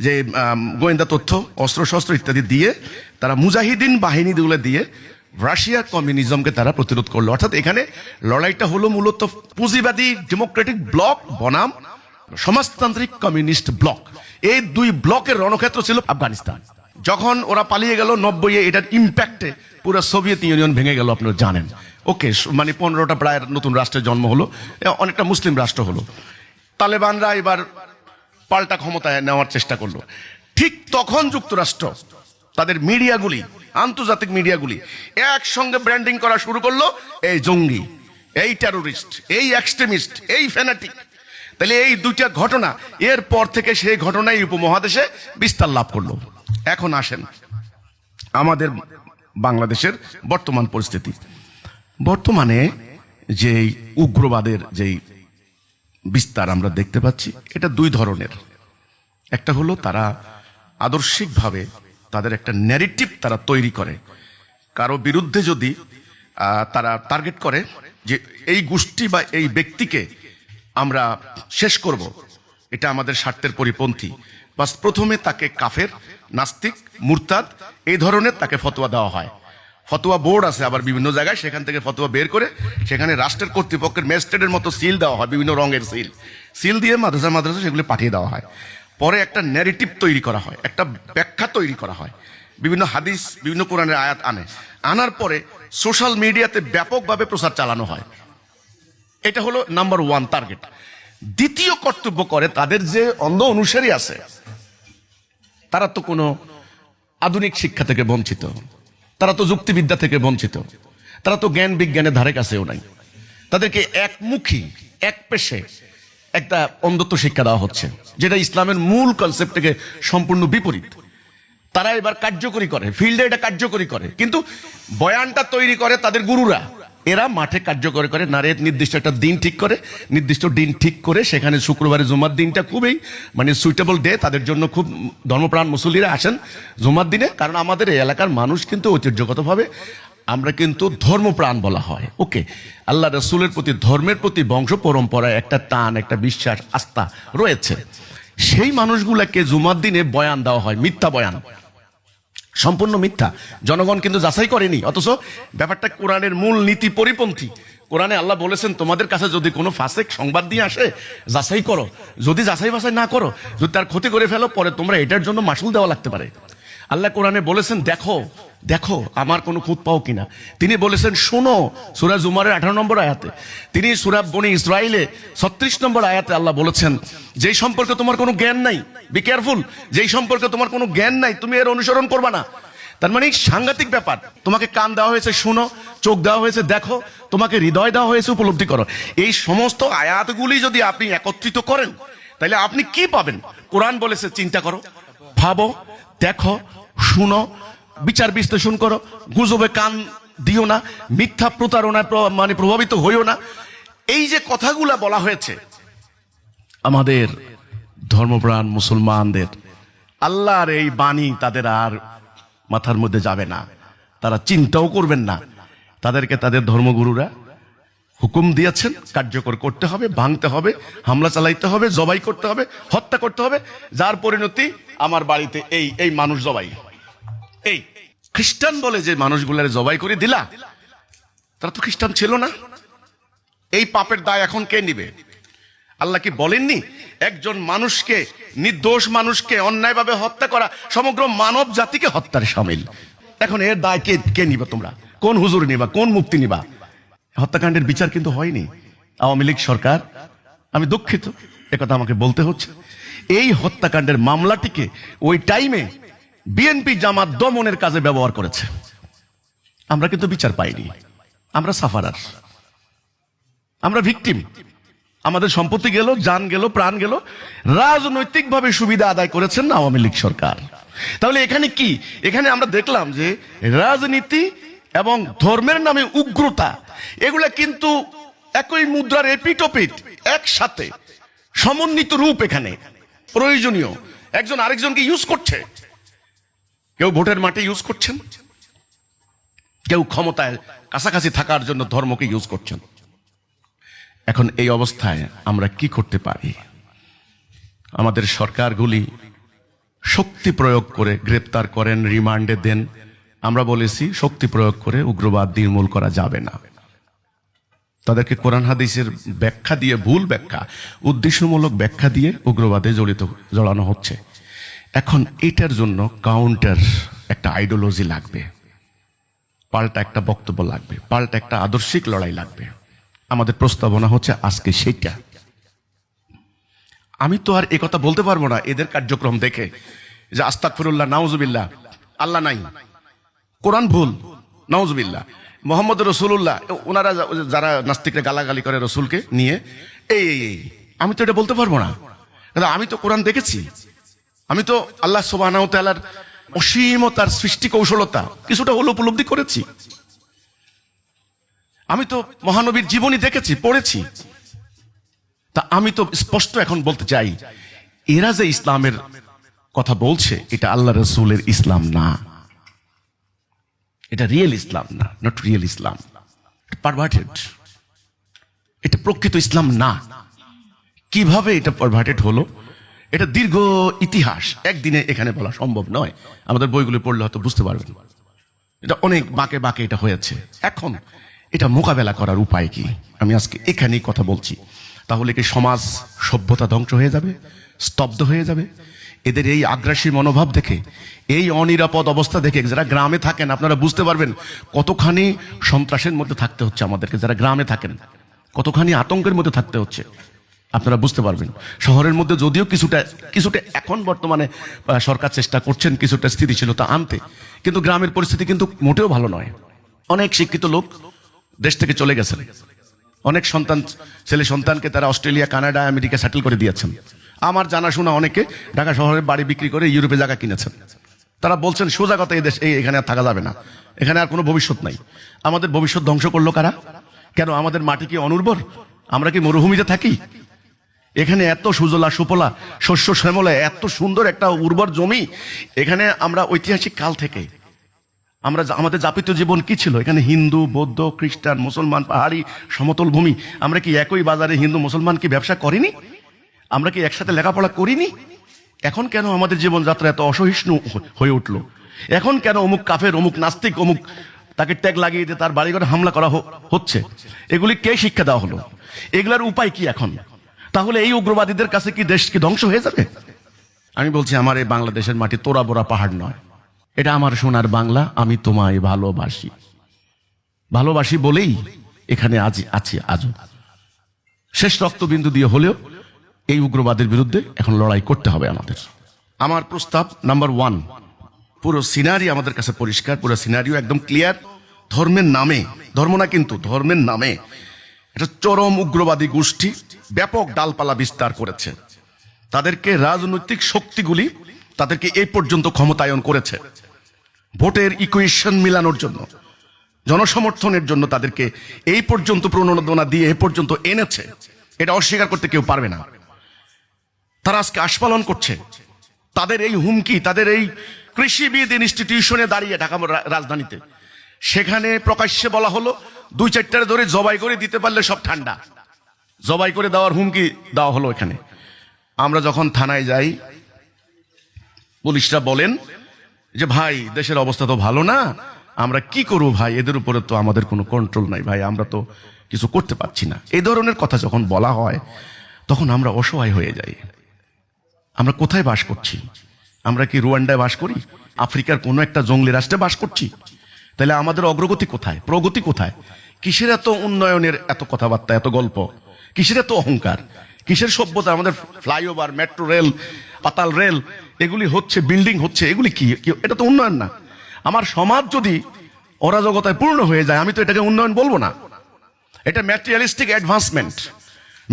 যে গোয়েন্দা তথ্য, অস্ত্র শস্ত্র ইত্যাদি দিয়ে, তারা মুজাহিদিন বাহিনীগুলো দিয়ে রাশিয়ার কমিউনিজমকে তারা প্রতিরোধ করলো। অর্থাৎ এখানে লড়াইটা হলো মূলত পুঁজিবাদী ডেমোক্রেটিক ব্লক বনাম সমাজতান্ত্রিক কমিউনিস্ট ব্লক। এই দুই ব্লকের রণক্ষেত্র ছিল আফগানিস্তান। যখন ওরা পালিয়ে গেল 90-এ, এটার ইম্প্যাক্টে পুরো সোভিয়েত ইউনিয়ন ভেঙে গেল, আপনারা জানেন। ওকে, মানে 15টা প্রায় নতুন রাষ্ট্রের জন্ম হলো, অনেকটা মুসলিম রাষ্ট্র হলো। তালেবানরা এবার পাল্টা ক্ষমতায় নেওয়ার চেষ্টা করলো। ঠিক তখন যুক্তরাষ্ট্র তাদের মিডিয়াগুলি, আন্তর্জাতিক মিডিয়াগুলি একসঙ্গে ব্র্যান্ডিং করা শুরু করলো, এই জঙ্গি, এই টেরোরিস্ট, এই এক্সট্রিমিস্ট, এই ফ্যানাটিক। তাহলে এই দুইটা ঘটনা, এর পর থেকে সেই ঘটনাই উপমহাদেশে বিস্তার লাভ করলো। এখন আসেন আমাদের বাংলাদেশের বর্তমান পরিস্থিতি। বর্তমানে যে উগ্রবাদের যেই বিস্তার আমরা দেখতে পাচ্ছি, এটা দুই ধরনের। একটা হলো তারা আদর্শিকভাবে তাদের একটা ন্যারেটিভ তারা তৈরি করে, কারো বিরুদ্ধে যদি তারা টার্গেট করে যে এই গোষ্ঠী বা এই ব্যক্তিকে আমরা শেষ করব, এটা আমাদের স্বার্থের পরিপন্থী, বাস প্রথমে তাকে কাফের, নাস্তিক, মুরতাদ এই ধরনের তাকে ফতোয়া দেওয়া হয়। ফতোয়া বোর্ড আছে আবার বিভিন্ন জায়গায়, সেখান থেকে ফতোয়া বের করে সেখানে রাষ্ট্রের কর্তৃপক্ষের ম্যাজিস্ট্রেটের মতো সিল দেওয়া হয়, বিভিন্ন রঙের সিল দিয়ে মাদ্রাসা সেগুলো পাঠিয়ে দেওয়া হয়। পরে একটা ন্যারেটিভ তৈরি করা হয়, একটা ব্যাখ্যা তৈরি করা হয়, বিভিন্ন হাদিস, বিভিন্ন কোরআনের আয়াত আনার পরে সোশ্যাল মিডিয়াতে ব্যাপকভাবে প্রচার চালানো হয়। এটা হলো নাম্বার ওয়ান টার্গেট। দ্বিতীয় কর্তব্য করে তাদের যে অন্ধ অনুসারী আছে, তারা তো কোনো আধুনিক শিক্ষা থেকে বঞ্চিত, তারা তো যুক্তিবিদ্যা থেকে বঞ্চিত, তারা তো জ্ঞান বিজ্ঞানের ধারে কাছেও নাই। তাদেরকে একমুখী, এক পেশে একটা অন্ধত্ব শিক্ষা দেওয়া হচ্ছে, যেটা ইসলামের মূল কনসেপ্ট থেকে সম্পূর্ণ বিপরীত। তারা এবার কার্যকরী করে, ফিল্ডে এটা কার্যকরী করে, কিন্তু বয়ানটা তৈরি করে তাদের গুরুরা। এরা মাঠে কার্যকরী করে, নারীর নির্দিষ্ট একটা দিন ঠিক করে, নির্দিষ্ট দিন ঠিক করে সেখানে শুক্রবারে জুমার দিনটা খুবই মানে সুইটেবল ডে তাদের জন্য। খুব ধর্মপ্রাণ মুসল্লিরা আসেন জুমার দিনে, কারণ আমাদের এই এলাকার মানুষ কিন্তু ঐতিহ্যগতভাবে আমরা কিন্তু ধর্মপ্রাণ বলা হয়। ওকে, আল্লাহ রসুলের প্রতি, ধর্মের প্রতি বংশ পরম্পরায় একটা টান, একটা বিশ্বাস, আস্থা রয়েছে। সেই মানুষগুলাকে জুমার দিনে বয়ান দেওয়া হয়, মিথ্যা বয়ান, সম্পূর্ণ মিথ্যা। জনগণ কিন্তু যাচাই করেনি, অথচ ব্যাপারটা কোরআনের মূল নীতি পরিপন্থী। কোরআনে আল্লাহ বলেছেন, তোমাদের কাছে যদি কোনো ফাসেক সংবাদ দিয়ে আসে যাচাই করো, যদি যাচাই বাছাই না করো, যদি তার ক্ষতি করে ফেলো, পরে তোমরা এটার জন্য মাসুল দেওয়া লাগতে পারে। আল্লাহ কোরআনে বলেছেন, দেখো দেখো আমার কোনো খুঁত পাও কিনা। তিনি বলেছেন শোনো, সূরা জুমারের 18 নম্বর আয়াতে। তিনি সূরা বনী ইসরাইলে 36 নম্বর আয়াতে আল্লাহ বলেছেন, যেই সম্পর্কে তোমার কোনো জ্ঞান নাই, বি কেয়ারফুল, যেই সম্পর্কে তোমার কোনো জ্ঞান নাই তুমি এর অনুসরণ করবা না। তার মানে সাংঘাতিক ব্যাপার। তোমাকে কান দেওয়া হয়েছে শোনো, চোখ দেওয়া হয়েছে দেখো, তোমাকে হৃদয় দেওয়া হয়েছে উপলব্ধি করো। এই সমস্ত আয়াতগুলি যদি আপনি একত্রিত করেন, তাহলে আপনি কি পাবেন? কোরআন বলেছে চিন্তা করো, ভাবো, দেখো, শুনো, বিচার বিশ্লেষণ করো, গুজবে কান দিও না, মিথ্যা প্রতারণায় মানে প্রভাবিত হইও না। এই যে কথাগুলা বলা হয়েছে আমাদের ধর্মপ্রাণ মুসলমানদের, আল্লাহর এই বাণী তাদের আর মাথার মধ্যে যাবে না, তারা চিন্তাও করবেন না। তাদেরকে তাদের ধর্মগুরুরা হুকুম দিয়েছেন, কার্যকর করতে হবে, ভাঙতে হবে, হামলা চালাইতে হবে, জবাই করতে হবে, হত্যা করতে হবে, যার পরিণতি আমার বাড়িতে এই এই মানুষ জবাই। এই খ্রিস্টান বলে যে মানুষগুলার জবাই করে দিলা, তারা তো খ্রিস্টান ছিল না। এই পাপের দায় এখন কে নিবে? আল্লাহ কি বলেননি একজন মানুষকে, নির্দোষ মানুষকে অন্যায়ভাবে হত্যা করা সমগ্র মানব জাতিকে হত্যার শামিল। এখন এর দায় কে নিবা? তোমরা কোন হুজুর নিবা, কোন মুফতি নিবা? হত্যাকাণ্ডের বিচার কিন্তু হয়নি। আওয়ামী লীগ সরকার, আমি দুঃখিত একথা আমাকে বলতে হচ্ছে, এই হত্যাকাণ্ডের মামলাটিকে ওই টাইমে বিএনপি জামাত দমনের কাজে ব্যবহার করেছে। আমরা কিন্তু বিচার পাইনি, আমরা সাফারার, আমরা ভিকটিম। আমাদের সম্পত্তি গেল, জান গেল, প্রাণ গেল, রাজনৈতিকভাবে সুবিধা আদায় করেছেন আওয়ামী লীগ সরকার। তাহলে এখানে কি? এখানে আমরা দেখলাম যে রাজনীতি এবং ধর্মের নামে উগ্রতা, এগুলা কিন্তু একই মুদ্রার এপিটোপিট, একসাথে সমন্বিত রূপ এখানে প্রয়োজনীয়। একজন আরেকজনকে ইউজ করছে, কেউ ভোটের মাঠে ইউজ করছেন, কেউ ক্ষমতায় কাছাকাছি থাকার জন্য ধর্মকে ইউজ করছেন। এখন এই অবস্থায় আমরা কি করতে পারি? আমাদের সরকারগুলি শক্তি প্রয়োগ করে গ্রেপ্তার করেন, রিমান্ডে দেন। আমরা বলেছি জক্তি প্রয়োগ করে উগ্রবাদ নির্মূল করা যাবে না। তাদেরকে কোরআন হাদিসের ব্যাখ্যা দিয়ে, ভুল ব্যাখ্যা, উদ্দেশ্যমূলক ব্যাখ্যা দিয়ে উগ্রবাদে জড়ানো হচ্ছে। এখন এটার জন্য কাউন্টার একটা আইডিওলজি লাগবে, পাল্টা একটা বক্তব্য লাগবে, পাল্টা একটা আদর্শিক লড়াই লাগবে। আমাদের প্রস্তাবনা হচ্ছে আজকে সেইটা। আমি তো আর একথা বলতে পারবো না এদের কার্যক্রম দেখে যে আস্তাগফিরুল্লাহ, নাউজুবিল্লাহ, আল্লাহ নাই, কোরআন ভুল, নাউজুবিল্লাহ, মোহাম্মদ রসুল্লাহ, ওনারা যারা নাস্তিকরা গালাগালি করে রসুলকে নিয়ে, এই আমি তো এটা বলতে পারবো না। আমি তো কোরআন দেখেছি, আমি তো আল্লাহ সুবহানাহু ওয়া তাআলার অসীমতার সৃষ্টি কৌশলতা কিছুটা হলো উপলব্ধি করেছি। আমি তো মহানবীর জীবনী দেখেছি, পড়েছি। তা আমি তো স্পষ্ট এখন বলতে চাই, এরা যে ইসলামের কথা বলছে, এটা আল্লাহ রসুলের ইসলাম না, এটা রিয়েল ইসলাম না, নট রিয়েল ইসলাম, পারভার্টেড। এটা প্রকৃত ইসলাম না। কিভাবে এটা পারভার্টেড হলো, এটা দীর্ঘ ইতিহাস, একদিনে এখানে বলা সম্ভব নয়। আমাদের বইগুলো পড়লে হয়তো বুঝতে পারবেন, এটা অনেক বাঁকে বাঁকে এটা হয়েছে। এখন এটা মোকাবেলা করার উপায় কি, আমি আজকে এখানেই কথা বলছি। তাহলে কি সমাজ সভ্যতা ধ্বংস হয়ে যাবে, স্তব্ধ হয়ে যাবে? এদের এই আগ্রাসী মনোভাব দেখে, এই অনিরাপদ অবস্থা দেখে, যারা গ্রামে থাকেন আপনারা বুঝতে পারবেন কতখানি সন্ত্রাসের মধ্যে থাকতে হচ্ছে আমাদেরকে। যারা গ্রামে থাকেন কতখানি আতঙ্কের মধ্যে থাকতে হচ্ছে আপনারা বুঝতে পারবেন। শহরের মধ্যে যদিও কিছুটা এখন বর্তমানে সরকার চেষ্টা করছেন কিছুটা স্থিতিশীলতা আনতে, কিন্তু গ্রামের পরিস্থিতি কিন্তু মোটেও ভালো নয়। অনেক শিক্ষিত লোক দেশ থেকে চলে গেছেন, অনেক সন্তান, ছেলে সন্তানকে তারা অস্ট্রেলিয়া, কানাডা, আমেরিকা সেটেল করে দিয়েছেন। আমার জানাশোনা অনেকে ঢাকা শহরে বাড়ি বিক্রি করে ইউরোপে জায়গা কিনেছেন। তারা বলছেন সোজা কথা, এই দেশ এখানে আর থাকা যাবে না, এখানে আর কোনো ভবিষ্যৎ নাই। আমাদের ভবিষ্যৎ ধ্বংস করলো কারা? কেন? আমাদের মাটি কি অনুর্বর? আমরা কি মরুভূমিতে থাকি? এখানে এত সুজলা সুফলা, শস্য শ্যামলা, এত সুন্দর একটা উর্বর জমি। এখানে আমরা ঐতিহাসিক কাল থেকে আমাদের যাপিত জীবন কি ছিল? এখানে হিন্দু, বৌদ্ধ, খ্রিস্টান, মুসলমান, পাহাড়ি, সমতল ভূমি। আমরা কি একই বাজারে হিন্দু মুসলমান কি ব্যবসা করিনি? আমরা কি একসাথে লেখাপড়া করিনি? এখন কেন আমাদের জীবনযাত্রা এত অসহিষ্ণু হয়ে উঠলো? এখন কেন অমুক কাফের, অমুক নাস্তিক, অমুক তাকে ট্যাগ লাগিয়ে দিয়ে তার বাড়িঘরে হামলা করা হচ্ছে? এগুলি কে শিক্ষা দেওয়া হলো? এগুলার উপায় কি এখন? তাহলে এই উগ্রবাদীদের কাছে কি দেশ কি ধ্বংস হয়ে যাবে? আমি বলছি, আমার এই বাংলাদেশের মাটি তোরা বোরা পাহাড় নয়, এটা আমার সোনার বাংলা। আমি তোমায় ভালোবাসি, ভালোবাসি বলেই এখানে আছি আজও। শেষ রক্তবিন্দু দিয়ে হলেও এই উগ্রবাদের বিরুদ্ধে এখন লড়াই করতে হবে আমাদের। আমার প্রস্তাব নাম্বার 1, পুরো সিনারি আমাদের কাছে পরিষ্কার, পুরো সিনারিও একদম ক্লিয়ার। ধর্মের নামে, ধর্ম না কিন্তু, ধর্মের নামে এটা চরম উগ্রবাদী গোষ্ঠী ব্যাপক ডালপালা বিস্তার করেছে। তাদেরকে রাজনৈতিক শক্তিগুলি তাদেরকে এই পর্যন্ত ক্ষমতায়ন করেছে, ভোটের ইকুয়েশন মিলানোর জন্য, জনসমর্থনের জন্য তাদেরকে এই পর্যন্ত প্রণোদনা দিয়ে এ পর্যন্ত এনেছে। এটা অস্বীকার করতে কেউ পারবে না। তারা আজকে আস্ফালন করছে। তাদের এই হুমকি, তাদের এই কৃষিবিদ ইনস্টিটিউশনে দাঁড়িয়ে ঢাকা রাজধানীতে, সেখানে প্রকাশ্যে বলা হলো 2-4টা ধরে জবাই করে দিতে পারলে সব ঠান্ডা। জবাই করে দেওয়ার হুমকি দেওয়া হলো এখানে। আমরা যখন থানায় যাই, পুলিশরা বলেন যে ভাই দেশের অবস্থা তো ভালো না, আমরা কি করব ভাই, এদের উপরে তো আমাদের কোনো কন্ট্রোল নাই ভাই, আমরা তো কিছু করতে পারছি না। এই ধরনের কথা যখন বলা হয় তখন আমরা অসহায় হয়ে যাই। আমরা কোথায় বাস করছি? আমরা কি রুয়ান্ডায় বাস করি? আফ্রিকার কোনো একটা জঙ্গলি রাষ্ট্রে বাস করছি? তাহলে আমাদের অগ্রগতি কোথায়, প্রগতি কোথায়? কিসের এত উন্নয়নের এত কথাবার্তা, এত গল্প? কিসের এত অহংকার? কিসের সভ্যতা? আমাদের ফ্লাইওভার, মেট্রো রেল, পাতাল রেল এগুলি হচ্ছে, বিল্ডিং হচ্ছে, এগুলি কি? এটা তো উন্নয়ন না। আমার সমাজ যদি অরাজকতায় পূর্ণ হয়ে যায়, আমি তো এটাকে উন্নয়ন বলবো না। এটা ম্যাটেরিয়ালিস্টিক অ্যাডভান্সমেন্ট।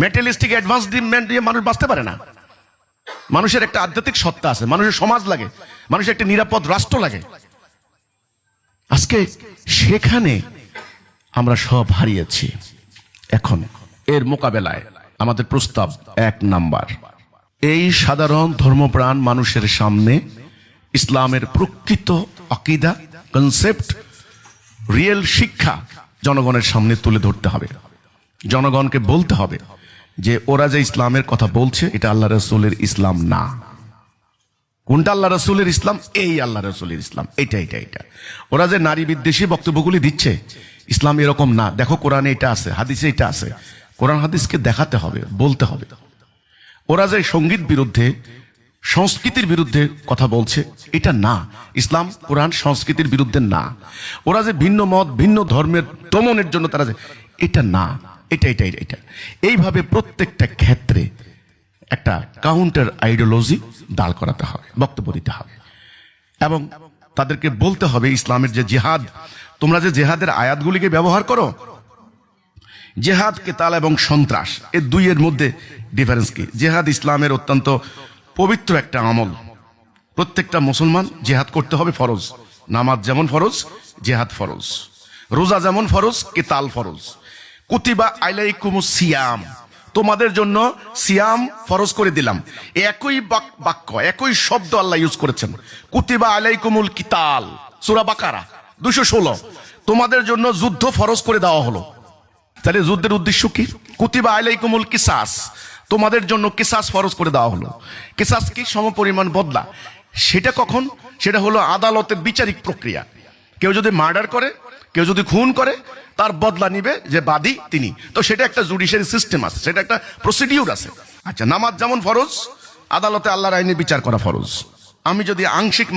ম্যাটেরিয়ালিস্টিক অ্যাডভান্সমেন্ট দিয়ে মানুষ বাঁচতে পারে না। মানুষের একটা আধ্যাত্মিক সত্তা আছে, মানুষের সমাজ লাগে, মানুষের একটা নিরাপদ রাষ্ট্র লাগে। আজকে সেখানে আমরা সব হারিয়েছি। এখন এর মোকাবেলায় আমাদের প্রস্তাব 1 নাম্বার, এই সাধারণ ধর্মপ্রাণ মানুষের সামনে ইসলামের প্রকৃত আকীদা, কনসেপ্ট, রিয়েল শিক্ষা জনগণের সামনে তুলে ধরতে হবে। জনগণকে বলতে হবে যে ওরা যে ইসলামের কথা বলছে এটা আল্লাহ রাসূলের ইসলাম না। কোনটা আল্লাহ রাসূলের ইসলাম? এই আল্লাহ রাসূলের ইসলাম, এটা। ওরা যে নারী বিদ্বেষী বক্তব্যগুলি দিচ্ছে, ইসলাম এরকম না, দেখো কোরআনে এটা আছে, হাদিসে এটা আছে। কোরআন হাদিসকে দেখাতে হবে, বলতে হবে। ওরা যে সঙ্গীত বিরুদ্ধে, সংস্কৃতির বিরুদ্ধে কথা বলছে, এটা না। ইসলাম, কোরআন সংস্কৃতির বিরুদ্ধে না। ওরা যে ভিন্ন মত, ভিন্ন ধর্মের দমনের জন্য তারা যে, এটা না, এটা। এইভাবে প্রত্যেকটা ক্ষেত্রে একটা কাউন্টার আইডিওলজি দাঁড় করাতে হবে, বক্তব্য দিতে হবে এবং তাদেরকে বলতে হবে ইসলামের যে জিহাদ, তোমরা যে জিহাদের আয়াতগুলিকে ব্যবহার করো, জিহাদ, কেতাল এবং সন্ত্রাস, এই দুইয়ের মধ্যে ডিফারেন্স কি? জিহাদ ইসলামের অত্যন্ত পবিত্র একটা আমল। প্রত্যেকটা মুসলমান জিহাদ করতে হবে, ফরজ। নামাজ যেমন ফরজ, জিহাদ ফরজ। রোজা যেমন ফরজ, কেতাল ফরজ। কুতিবা আলাইকুমুস সিয়াম, তোমাদের জন্য সিয়াম ফরজ করে দিলাম। একই বাক্য, একই শব্দ আল্লাহ ইউজ করেছেন। কুতিবা আলাইকুমুল কিতাল, সূরা বাকারা 216, তোমাদের জন্য যুদ্ধ ফরজ করে দেওয়া হলো। তাহলে যুদ্ধের উদ্দেশ্য কি? কুতিবা আলাইকুমুল কিসাস, তোমাদের জন্য কিসাস ফরজ করে দেওয়া হলো। কিসাস কি? সমপরিমাণ বদলা। সেটা কখন? সেটা হলো আদালতের বিচারিক প্রক্রিয়া। কেউ যদি মার্ডার করে, কেউ যদি খুন করে, তার বদলা নিবে যে বাদী তিনি। তো সেটা একটা জুডিশিয়ারি সিস্টেম আছে, সেটা একটা প্রসিডিউর আছে। আচ্ছা, নামাজ যেমন ফরজ, আদালতে আল্লাহর আইনে বিচার করা ফরজ। আমি যদি আংশিক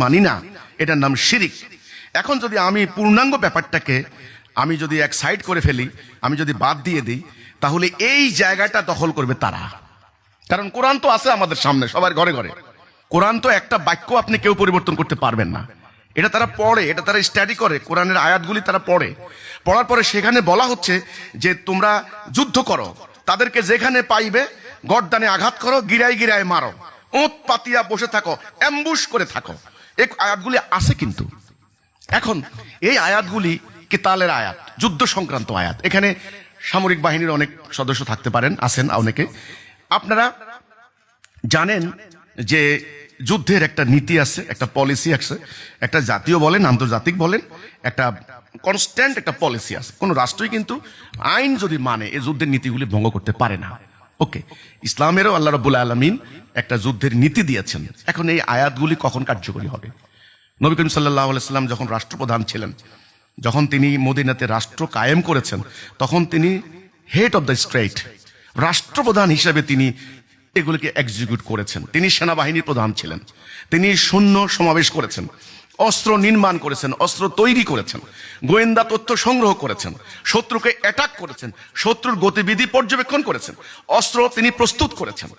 মানি না, এটার নাম শিরিক। এখন যদি আমি পূর্ণাঙ্গ ব্যাপারটাকে আমি যদি এক সাইড করে ফেলি, আমি যদি বাদ দিয়ে দিই, তাহলে এই জায়গাটা দখল করবে তারা। কারণ কোরআন তো আছে আমাদের সামনে, সবার ঘরে ঘরে। কোরআন তো একটা বাক্য আপনি কেউ পরিবর্তন করতে পারবেন না। এটা তারা পড়ে, এটা তারা স্টাডি করে, কোরআনের আয়াতগুলি তারা পড়ে। পড়ার পরে সেখানে বলা হচ্ছে যে তোমরা যুদ্ধ করো, তাদেরকে যেখানে পাইবে গর্দানে আঘাত করো, গিরায় গিরায় মারো, ওঁত পাতিয়া বসে থাকো, অ্যাম্বুশ করে থাকো। এই আয়াতগুলি আছে কিন্তু। এখন এই আয়াতগুলি কিতালের আয়াত, যুদ্ধ সংক্রান্ত আয়াত। এখানে সামরিক বাহিনীর অনেক সদস্য থাকতে পারেন, আছেন অনেকে। আপনারা জানেন যে যুদ্ধের একটা নীতি আছে, একটা পলিসি আছে, একটা জাতীয় বলেন আন্তর্জাতিক বলেন, একটা কনস্ট্যান্ট একটা পলিসি আছে। কোন রাষ্ট্রই কিন্তু আইন যদি মানে এই যুদ্ধের নীতিগুলি ভঙ্গ করতে পারে না। ওকে, ইসলামেরও আল্লাহ রাব্বুল আলামিন একটা যুদ্ধের নীতি দিয়েছেন। এখন এই আয়াতগুলি কখন কার্যকরী হবে? নবী করিম সাল্লাল্লাহু আলাইহি সাল্লাম যখন রাষ্ট্রপ্রধান ছিলেন, যখন তিনি মদিনাতে রাষ্ট্র কায়েম করেছেন, তখন তিনি হেড অফ দ্য স্টেট, রাষ্ট্রপ্রধান হিসেবে তিনি এগুলিকে এক্সিকিউট করেছেন। তিনি সেনাবাহিনীর প্রধান ছিলেন, তিনি সৈন্য সমাবেশ করেছেন, অস্ত্র নির্মাণ করেছেন, অস্ত্র তৈরি করেছেন, গোয়েন্দা তথ্য সংগ্রহ করেছেন, শত্রুকে অ্যাটাক করেছেন, শত্রুর গতিবিধি পর্যবেক্ষণ করেছেন, অস্ত্র তিনি প্রস্তুত করেছেন।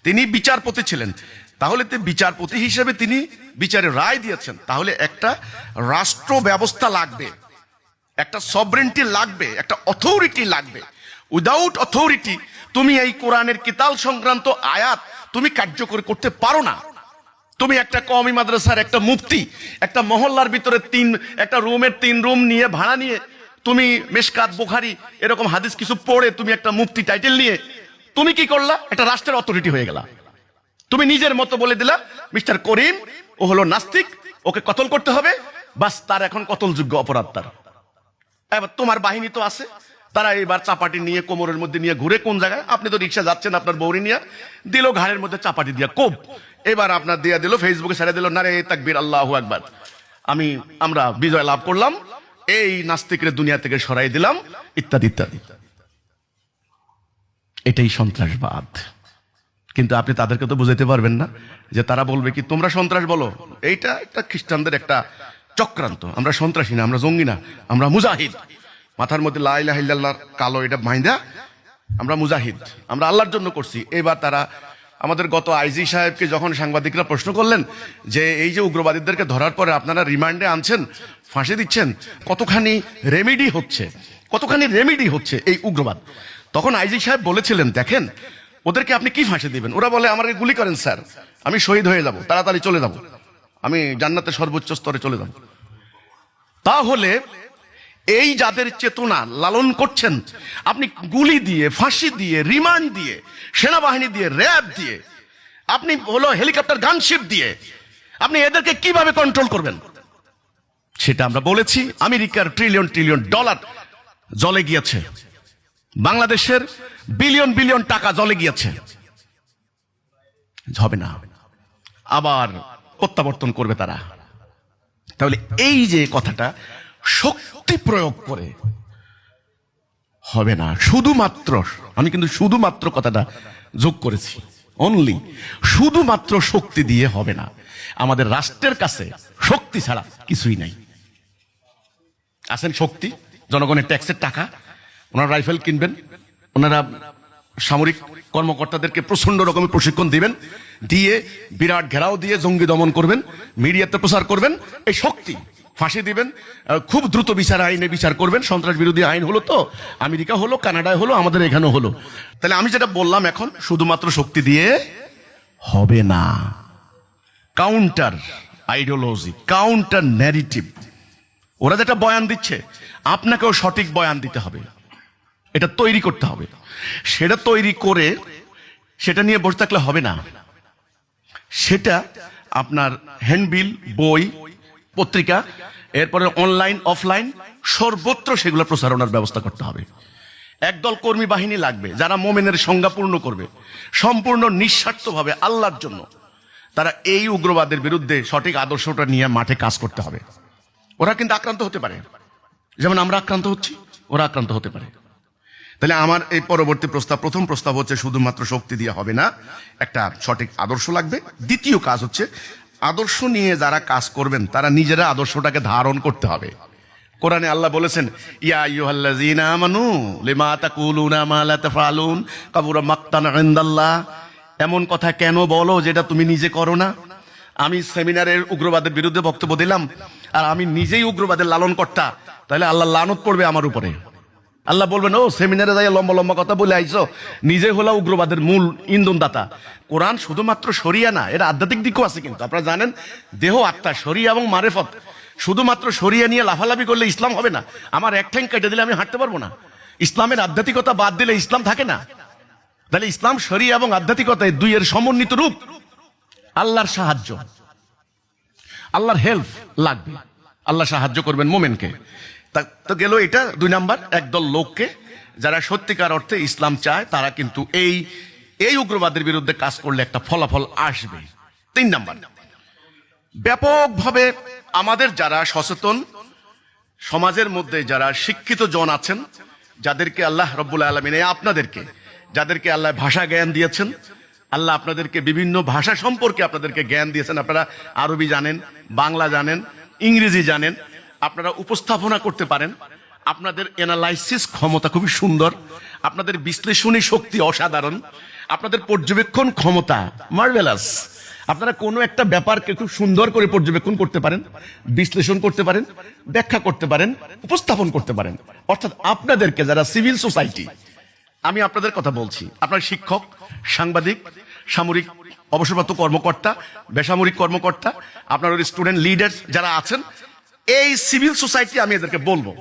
তিনি বিচারপতি ছিলেন, তাহলে বিচারপতি হিসেবে তিনি বিচারে রায় দিয়েছেন। তাহলে একটা রাষ্ট্র ব্যবস্থা লাগবে, একটা সভরেন্টি লাগবে, একটা অথরিটি লাগবে। উইদাউট অথরিটি তুমি এই কোরআনের কিতাল সংক্রান্ত আয়াত তুমি কার্যকর করতে পারো না। তুমি একটা কওমি মাদ্রাসার একটা মুফতি, একটা মহল্লার ভিতরে একটা রুমের 3 রুম নিয়ে ভাড়া নিয়ে তুমি মিশকাত বুখারী এরকম হাদিস কিছু পড়ে তুমি একটা মুফতি টাইটেল নিয়ে তুমি কি করলা? একটা রাষ্ট্রের অথরিটি হয়ে গেলা। তুমি নিজের মতো বলে দিলা মিস্টার করিম ও হলো নাস্তিক, ওকে কতল করতে হবে, বাস তার এখন কতলযোগ্য অপরাধ তার। এবার তোমার বাহিনী তো আছে, তারা এবার চাপাটি নিয়ে কোমরের মধ্যে নিয়ে ঘুরে কোন জায়গায়, আপনি তো রিক্সা যাচ্ছেন আপনার বউরি নিয়ে, দিল ঘাড়ের মধ্যে চাপাটি দিয়া কোপ, এবার আপনার দিয়া দিল, ফেসবুকে ছেড়ে দিল, নারে তাকবীর আল্লাহু আকবার, আমরা বিজয় লাভ করলাম, এই নাস্তিকের দুনিয়া থেকে সরাই দিলাম, ইত্যাদি ইত্যাদি। এটাই সন্ত্রাসবাদ। কিন্তু আপনি তাদেরকে তো বুঝাইতে পারবেন না, যে তারা বলবে কি তোমরা সন্ত্রাস বলো, এইটা একটা খ্রিস্টানদের একটা চক্রান্ত। আমরা সন্ত্রাসী না, আমরা জঙ্গি না, আমরা মুজাহিদ। মাথার মধ্যে লা ইলাহা ইল্লাল্লাহ কালো এটা মাইন্দা আমরা মুজাহিদ, আমরা আল্লাহর জন্য করছি। এবার তারা আমাদের গত আইজি সাহেবকে যখন সাংবাদিকরা প্রশ্ন করলেন যে এই যে উগ্রবাদীদেরকে ধরার পরে আপনারা রিমান্ডে আনছেন, ফাঁসি দিচ্ছেন, কতখানি রেমিডি হচ্ছে এই উগ্রবাদ, তখন আইজি সাহেব বলেছিলেন দেখেন ওদেরকে আপনি কি ফাঁসি দিবেন? ওরা বলে আমাকে গুলি করেন স্যার, আমি শহীদ হয়ে যাব, তাড়াতাড়ি চলে যাব, আমি জান্নাতের সর্বোচ্চ স্তরে চলে যাব। তাহলে এই যাদের চেতনা লালন করছেন আপনি গুলি দিয়ে, ফাঁসি দিয়ে, রিমান্ড দিয়ে, সেনাবাহিনী দিয়ে, র্যাব দিয়ে, আপনি হলো হেলিকপ্টার গানশিপ দিয়ে আপনি এদেরকে কিভাবে কন্ট্রোল করবেন? সেটা আমরা বলেছি। আমেরিকার ট্রিলিয়ন ট্রিলিয়ন ডলার জলে গিয়েছে, বাংলাদেশের বিলিয়ন বিলিয়ন টাকা জলে গিয়েছে, হবে না, আবার প্রত্যাবর্তন করবে তারা। তাহলে এই যে কথাটা শক্তি প্রয়োগ করে হবে না, শুধুমাত্র, আমি কিন্তু শুধুমাত্র কথাটা যোগ করেছি, অনলি শুধুমাত্র শক্তি দিয়ে হবে না। আমাদের রাষ্ট্রের কাছে শক্তি ছাড়া কিছুই নাই। আছেন শক্তি, জনগণের ট্যাক্সের টাকা, ওনারা রাইফেল কিনবেন, ওনারা সামরিক কর্মকর্তাদেরকে প্রচন্ড রকমের প্রশিক্ষণ দিবেন, দিয়ে বিরাট ঘেরাও দিয়ে জঙ্গি দমন করবেন, মিডিয়াতে প্রচার করবেন, এই শক্তি। ফাঁসি দিবেন, খুব দ্রুত বিচার আইনে বিচার করবেন, সন্ত্রাস বিরোধী আইন হলো তো আমেরিকা হলো, কানাডায় হলো, আমাদের এখানেও হলো। তাহলে আমি যেটা বললাম এখন শুধুমাত্র শক্তি দিয়ে হবে না, কাউন্টার আইডিওলজি, কাউন্টার ন্যারেটিভ, ওরা যেটা বয়ান দিচ্ছে আপনাকেও সঠিক বয়ান দিতে হবে, এটা তৈরি করতে হবে। সেটা তৈরি করে সেটা নিয়ে বসে থাকলে হবে না, সেটা আপনার হ্যান্ডবিল, বই, পত্রিকা, এরপরে অনলাইন অফলাইন সর্বত্র সেগুলো প্রচারণার ব্যবস্থা করতে হবে। একদল কর্মী বাহিনী লাগবে যারা মোমেনের সংজ্ঞা পূর্ণ করবে, সম্পূর্ণ নিঃস্বার্থভাবে আল্লাহর জন্য তারা এই উগ্রবাদের বিরুদ্ধে সঠিক আদর্শটা নিয়ে মাঠে কাজ করতে হবে। ওরা কিন্তু আক্রান্ত হতে পারে, যেমন আমরা আক্রান্ত হচ্ছি, ওরা আক্রান্ত হতে পারে। তাহলে আমার এই পরবর্তী প্রস্তাব, প্রথম প্রস্তাব হচ্ছে শুধুমাত্র শক্তি দিয়ে হবে না, একটা সঠিক আদর্শ লাগবে। দ্বিতীয় কাজ হচ্ছে আদর্শ নিয়ে যারা কাজ করবেন তারা নিজেরা আদর্শটাকে ধারণ করতে হবে। কোরআনে আল্লাহ বলেছেন ইয়া আইয়ুহাল্লাযীনা আমানু লিমা তাকুলুনা মা লা তাফআলুন কাবুরা মাকতান ইনদাল্লাহ, এমন কথা কেন বলো যেটা তুমি নিজে করো না। আমি সেমিনারের উগ্রবাদের বিরুদ্ধে বক্তব্য দিলাম, আর আমি নিজেই উগ্রবাদের লালন কর্তা, তাহলে আল্লাহ লানত পড়বে আমার উপরে। আল্লাহ বলবেন, ও সেমিনারে যাই লম্বা লম্বা কথা বলে আইছো, নিজে হলো উগ্রবাদের মূল ইন্ধনদাতা। কোরআন শুধুমাত্র শরিয়া না, এর আধ্যাত্মিক দিকও আছে। কিন্তু আপনারা জানেন, দেহ আত্মা, শরিয়া এবং মারেফত। শুধুমাত্র শরিয়া নিয়ে লাফালাফি করলে ইসলাম হবে না। আমার এক ঠ্যাং কেটে দিলে আমি হাঁটতে পারবো না। ইসলামের আধ্যাত্মিকতা বাদ দিলে ইসলাম থাকে না। তাহলে ইসলাম, শরিয়া এবং আধ্যাত্মিকতা, এই দুইয়ের সমন্বিত রূপ। আল্লাহর সাহায্য, আল্লাহর হেল্প লাগবে, আল্লাহ সাহায্য করবেন মোমেনকে। তো গেল এটা 2 নাম্বার। একদল লোককে যারা সত্যিকার অর্থে ইসলাম চায়, তারা কিন্তু এই উগ্রবাদের বিরুদ্ধে কাজ করলে একটা ফলাফল আসবে। 3 নাম্বার, ব্যাপকভাবে আমাদের যারা সচেতন, সমাজের মধ্যে যারা শিক্ষিত জন আছেন, যাদেরকে আল্লাহ রব্বুল আলামিন, আপনাদেরকে যাদেরকে আল্লাহ ভাষা জ্ঞান দিয়েছেন, আল্লাহ আপনাদেরকে বিভিন্ন ভাষা সম্পর্কে আপনাদেরকে জ্ঞান দিয়েছেন। আপনারা আরবি জানেন, বাংলা জানেন, ইংরেজি জানেন, আপনারা উপস্থাপনা করতে পারেন, আপনাদের অ্যানালাইসিস ক্ষমতা খুবই সুন্দর, আপনাদের বিশ্লেষণী শক্তি অসাধারণ, আপনাদের পর্যবেক্ষণ ক্ষমতা মার্ভেলাস। আপনারা কোনো একটা ব্যাপারকে খুব সুন্দর করে পর্যবেক্ষণ করতে পারেন, বিশ্লেষণ করতে পারেন, ব্যাখ্যা করতে পারেন, উপস্থাপন করতে পারেন। অর্থাৎ আপনাদেরকে যারা সিভিল সোসাইটি, আমি আপনাদের কথা বলছি, আপনার শিক্ষক, সাংবাদিক, সামরিক অবসরপ্রাপ্ত কর্মকর্তা, বেসামরিক কর্মকর্তা, আপনার স্টুডেন্ট লিডার্স যারা আছেন, এই সিভিল সোসাইটি, আমি এদেরকে বলবো,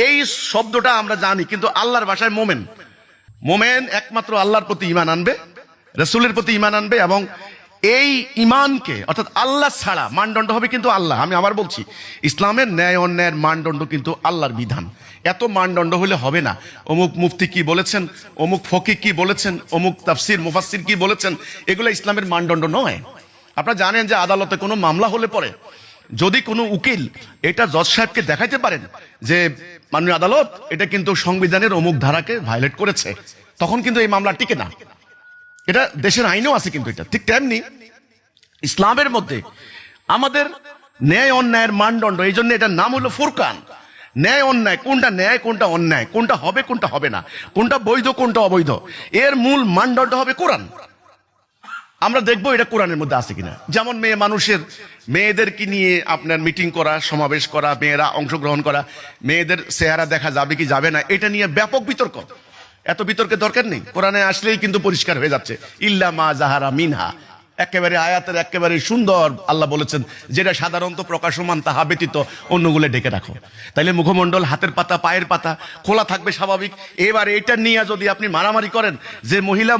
এই শব্দটা আমরা জানি, কিন্তু আল্লাহর ভাষায় মোমেন। মোমেন একমাত্র আল্লাহর প্রতি ঈমান আনবে, রাসূলের প্রতি ঈমান আনবে, এবং এই ঈমানকে, অর্থাৎ আল্লাহ ছাড়া মানদণ্ড হবে কিন্তু আল্লাহ। আমি আবার বলছি, ইসলামের ন্যায় অন্যায়ের মানদণ্ড কিন্তু আল্লাহর বিধান। এত মানদণ্ড হলে হবে না। অমুক মুফতি কি বলেছেন, অমুক ফকিহ কি বলেছেন, অমুক তাফসির মুফাসসির কি বলেছেন, এগুলো ইসলামের মানদণ্ড নয়। আপনারা জানেন যে আদালতে কোনো মামলা হলে পরে যদি কোনো উকিল এটা জজ সাহেবকে দেখাইতে পারেন যে মাননীয় আদালত, এটা কিন্তু সংবিধানের অমুক ধারাকে ভায়োলেট করেছে, তখন কিন্তু এই মামলা টিকে না। এটা দেশের আইনেও আছে। কিন্তু এটা ঠিক তেমনি ইসলামের মধ্যে আমাদের ন্যায় অন্যায়ের মানদণ্ড, এই জন্য এটার নাম হলো ফুরকান। ন্যায় অন্যায়, কোনটা ন্যায় কোনটা অন্যায়, কোনটা হবে কোনটা হবে না, কোনটা বৈধ কোনটা অবৈধ, এর মূল মানদণ্ড হবে কোরআন। আমরা দেখবো এটা কোরআনের মধ্যে আছে কিনা। যেমন মেয়েদেরকে নিয়ে আপনার মিটিং করা, সমাবেশ করা, মেয়েরা অংশগ্রহণ করা, মেয়েদের চেহারা দেখা যাবে কি যাবে না, এটা নিয়ে ব্যাপক বিতর্ক। এত বিতর্কের দরকার নেই, কোরআনে আসলেই কিন্তু পরিষ্কার হয়ে যাচ্ছে। ইল্লা মা জাহারা মিনহা, একেবারে আয়াতের একেবারে সুন্দর আল্লাহ বলেছেন, যেটা সাধারণত প্রকাশমান তাহা ব্যতীত অন্যগুলো ঢেকে রাখো। তাইলে মুখমণ্ডল, হাতের পাতা, পায়ের পাতা খোলা থাকবে স্বাভাবিক। এবার এটা নিয়ে যদি আপনি মারামারি করেন যে মহিলা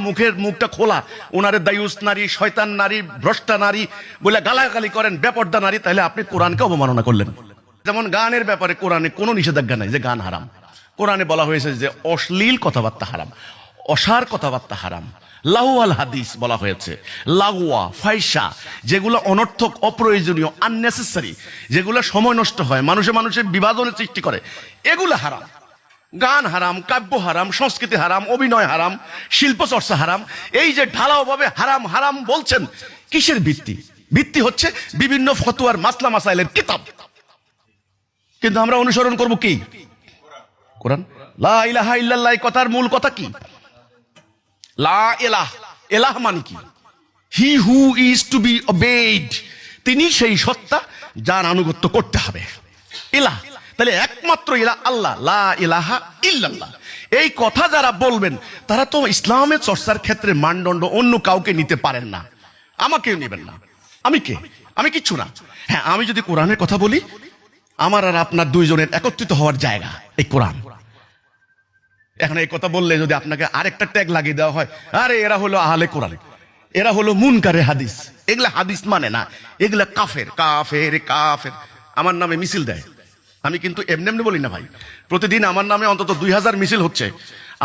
মুখটা খোলা, ওনারে দায়ুস নারী, শয়তান নারী, ভ্রষ্টা নারী বলে গালাগালি করেন, বেপর্দা নারী, তাহলে আপনি কোরআনকে অবমাননা করলেন। যেমন গানের ব্যাপারে কোরআনে কোনো নিষেধাজ্ঞা নাই যে গান হারাম। কোরআনে বলা হয়েছে যে অশ্লীল কথাবার্তা হারাম, অসার কথাবার্তা হারাম। লাহুয়াল হাদিস বলা হয়েছে, লাগুয়া, ফাইসা, যেগুলো অনর্থক, অপ্রয়োজনীয়, আননেসেসারি, যেগুলো সময় নষ্ট হয়, মানুষের বিভাজনের সৃষ্টি করে, এগুলো হারাম। গান হারাম, কাব্য হারাম, সংস্কৃতি হারাম, অভিনয় হারাম, শিল্প চর্চা হারাম। এই যে ঢালাও ভাবে হারাম হারাম বলছেন, কিসের ভিত্তি? ভিত্তি হচ্ছে বিভিন্ন ফতোয়ার মাসলা মাসাইলের কিতাব। কিন্তু আমরা অনুসরণ করব কি? কোরআন। লা ইলাহা ইল্লাল্লাহ কথার মূল কথা কি? লা ইলাহ, ইলাহ মানে কি? হি হু ইজ টু বি ওবেইড, তিনি সেই সত্তা যার আনুগত্য করতে হবে। ইলাহ, তাহলে একমাত্র ইলাহ আল্লাহ, লা ইলাহা ইল্লাল্লাহ। এই কথা যারা বলবেন তারা তো ইসলামের চর্চার ক্ষেত্রে মানদণ্ড অন্য কাউকে নিতে পারেন না, আমাকেও নেবেন না। আমি কে? আমি কিচ্ছু না। হ্যাঁ, আমি যদি কোরআনের কথা বলি, আমার আর আপনার দুইজনের একত্রিত হওয়ার জায়গা এই কোরআন। এখন এই কথা বললে যদি আপনাকে আরেকটা ট্যাগ লাগিয়ে দেওয়া হয়, আরে এরা হলো আহলে কোরআন, এরা হলো মুনকারে হাদিস, এগুলা হাদিস মানে না, এগুলা কাফের কাফের কাফের, আমার নামে মিছিল দেয়। আমি কিন্তু এমনি এমনি বলি না ভাই, প্রতিদিন আমার নামে অন্তত 2000 মিছিল হচ্ছে।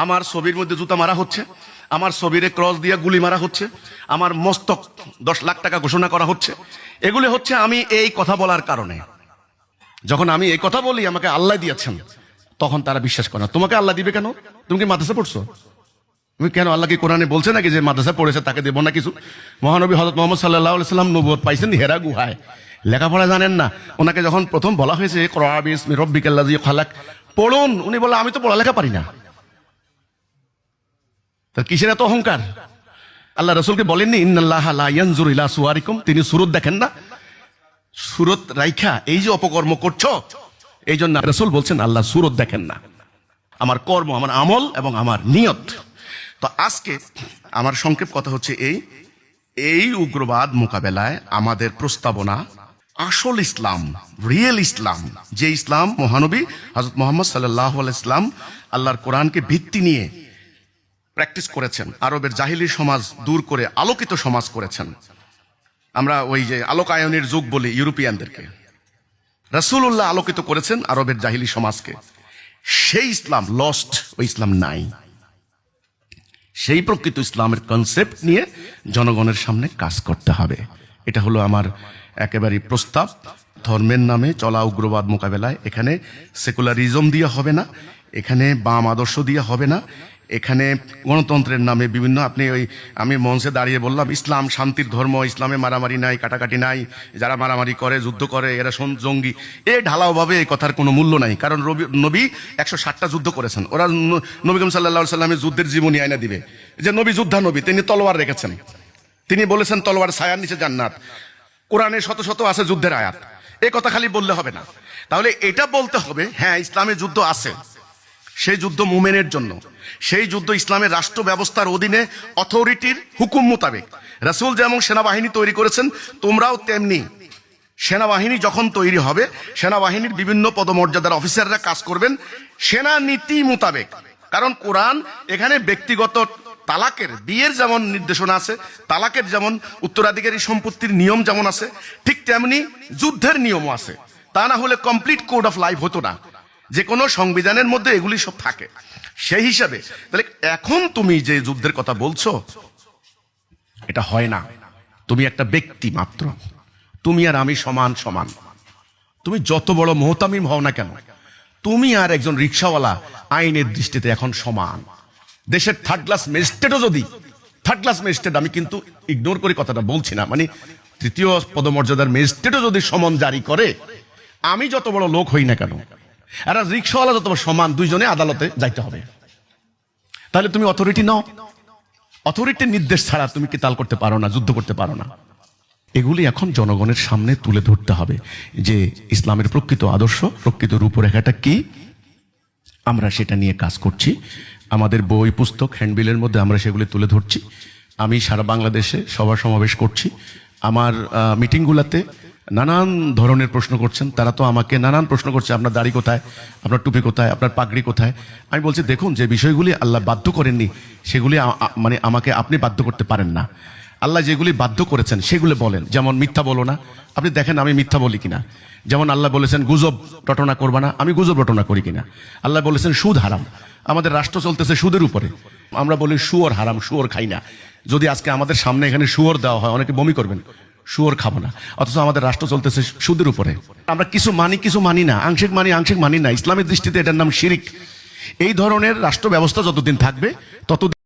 আমার ছবির মধ্যে জুতা মারা হচ্ছে, আমার ছবিরে ক্রস দিয়ে গুলি মারা হচ্ছে, আমার মস্তক 10 লাখ টাকা ঘোষণা করা হচ্ছে। এগুলো হচ্ছে আমি এই কথা বলার কারণে। যখন আমি এই কথা বলি আমাকে আল্লাহ দিয়েছেন, তখন তারা বিশ্বাস করে না। তোমাকে আল্লাহ দিবে কেন? তুমি কি মাদ্রাসা পড়ছো? তুমি কেন? আল্লাহ কি কোরআনে বলছে নাকি যে মাদ্রাসা পড়েছে তাকে দেবো না কিছু? মহানবী হযরত মুহাম্মদ সাল্লাল্লাহু আলাইহি সাল্লাম নবুয়ত পাইছেন হেরা গুহায়, লেখাপড়া জানেন না। ওনাকে যখন প্রথম বলা হয়েছে ইকরা বিসমি রাব্বিকাল্লাযী খালাক, পড়ুন, উনি বলে আমি তো পড়ালেখা পারি না। তা কিসের এত অহংকার? আল্লাহ রাসূলকে বলেননি ইন্নাল্লাহা লা ইয়ানজুরু ইলা সুওয়ারিকুম, তিনি সুরত দেখেন না? সুরত রাইখা এই যে অপকর্ম করছো, এই জন্য রাসূল বলছেন আল্লাহ সুরত দেখেন না, আমার কর্ম, আমার আমল এবং আমার নিয়ত। তো আজকে আমার সংক্ষেপ কথা হচ্ছে এই উগ্রবাদ মোকাবেলায় আমাদের প্রস্তাবনা, আসল ইসলাম, রিয়েল ইসলাম, যে ইসলাম মহানবী হযরত মুহাম্মদ সাল্লাল্লাহু আলাইহি সাল্লাম আল্লাহর কোরআনকে ভিত্তি নিয়ে প্র্যাকটিস করেছেন, আরবের জাহিলি সমাজ দূর করে আলোকিত সমাজ করেছেন। আমরা ওই যে আলোকায়নের যুগ বলি ইউরোপিয়ানদেরকে, রাসূলুল্লাহ আলোকিত করেছেন আরবের জাহিলি সমাজকে। সেই ইসলাম লস্ট, ওই ইসলাম নাই। সেই প্রকৃত ইসলামের কনসেপ্ট নিয়ে জনগণের সামনে কাজ করতে হবে। এটা হলো আমার একেবারে প্রস্তাব। ধর্মের নামে চলা উগ্রবাদ মোকাবেলায় এখানে সেকুলারিজম দিয়ে হবে না, এখানে বাম আদর্শ দিয়ে হবে না, এখানে গণতন্ত্রের নামে বিভিন্ন আমি মঞ্চে দাঁড়িয়ে বললাম ইসলাম শান্তির ধর্ম, ইসলামে মারামারি নাই, কাটাকাটি নাই, যারা মারামারি করে, যুদ্ধ করে, এরা জঙ্গি, ঢালাওভাবে এই কথার কোনো মূল্য নাই। কারণ নবী 160টা যুদ্ধ করেছেন। ওরা নবী করিম সাল্লাল্লাহু আলাইহি সাল্লামের যুদ্ধের জীবনী আয়না দিবে যে নবী যোদ্ধা নবী, তিনি তলোয়ার রেখেছেন, তিনি বলেছেন তলোয়ার ছায়ার নিচে জান্নাত। কোরআনে শত শত আছে যুদ্ধের আয়াত। এই কথা খালি বললে হবে না, তাহলে এটা বলতে হবে হ্যাঁ ইসলামে যুদ্ধ আছে, সেই যুদ্ধ মুমিনের জন্য, সেই যুদ্ধ ইসলামের রাষ্ট্র ব্যবস্থার অধীনে অথরিটির হুকুম মোতাবেক। রাসূল যেমন সেনাবাহিনী তৈরি করেছেন, তোমরাও তেমনি সেনাবাহিনী যখন তৈরি হবে, সেনাবাহিনীর বিভিন্ন পদমর্যাদার অফিসাররা কাজ করবেন সেনা নীতি মোতাবেক। কারণ কোরআন এখানে ব্যক্তিগত তালাকের, বিয়ের যেমন নির্দেশনা আছে, তালাকের যেমন উত্তরাধিকারী সম্পত্তির নিয়ম যেমন আছে, ঠিক তেমনি যুদ্ধের নিয়মও আছে। তা না হলে কমপ্লিট কোড অফ লাইফ হতো না, যে কোনো সংবিধানের মধ্যে এগুলি সব থাকে। সেই হিসাবে তাহলে এখন তুমি যে যুদ্ধের কথা বলছো, এটা হয় না। তুমি একটা ব্যক্তি মাত্র, তুমি আর আমি সমান সমান। তুমি যত বড় মোহতামিম হও না কেন, তুমি আর একজন রিক্সাওয়ালা আইনের দৃষ্টিতে এখন সমান। দেশের থার্ড ক্লাস ম্যাজিস্ট্রেটও যদি, থার্ড ক্লাস ম্যাজিস্ট্রেট আমি কিন্তু ইগনোর করে কথাটা বলছি না, মানে তৃতীয় পদমর্যাদার ম্যাজিস্ট্রেটও যদি সমন জারি করে, আমি যত বড় লোক হই না কেন, আর রিক্সাওয়ালা যত সমান, দুইজনে আদালতে যাইতে হবে। তাহলে তুমি অথরিটি নাও, অথরিটির নির্দেশ ছাড়া তুমি কি তাল করতে পারো না, যুদ্ধ করতে পারো না। এগুলি এখন জনগণের সামনে তুলে ধরতে হবে যে ইসলামের প্রকৃত আদর্শ, প্রকৃত রূপরেখাটা কি। আমরা সেটা নিয়ে কাজ করছি, আমাদের বই পুস্তক হ্যান্ডবিলের মধ্যে আমরা সেগুলি তুলে ধরছি। আমি সারা বাংলাদেশে সভা সমাবেশ করছি, আমার মিটিংগুলোতে নানান ধরনের প্রশ্ন করছেন, তারা তো আমাকে নানান প্রশ্ন করছে, আপনার দাড়ি কোথায়, আপনার টুপি কোথায়, আপনার পাগড়ি কোথায়। আমি বলছি দেখুন, যে বিষয়গুলি আল্লাহ বাধ্য করেননি সেগুলি মানে আমাকে আপনি বাধ্য করতে পারেন না। আল্লাহ যেগুলি বাধ্য করেছেন সেগুলো বলেন। যেমন মিথ্যা বলো না, আপনি দেখেন আমি মিথ্যা বলি কিনা। যেমন আল্লাহ বলেছেন গুজব রটনা করবা না, আমি গুজব রটনা করি কিনা। আল্লাহ বলেছেন সুদ হারাম, আমাদের রাষ্ট্র চলতেছে সুদের উপরে, আমরা বলি শুয়োর হারাম, শুয়োর খাই না। যদি আজকে আমাদের সামনে এখানে শুয়োর দেওয়া হয়, অনেকে বমি করবেন, শুয়োর খাবো না, অথচ আমাদের রাষ্ট্র চলতেছে সুদের উপরে। আমরা কিছু মানি কিছু মানি না, আংশিক মানি আংশিক মানি না। ইসলামের দৃষ্টিতে এটার নাম শিরিক। এই ধরনের রাষ্ট্র ব্যবস্থা যতদিন থাকবে ততদিন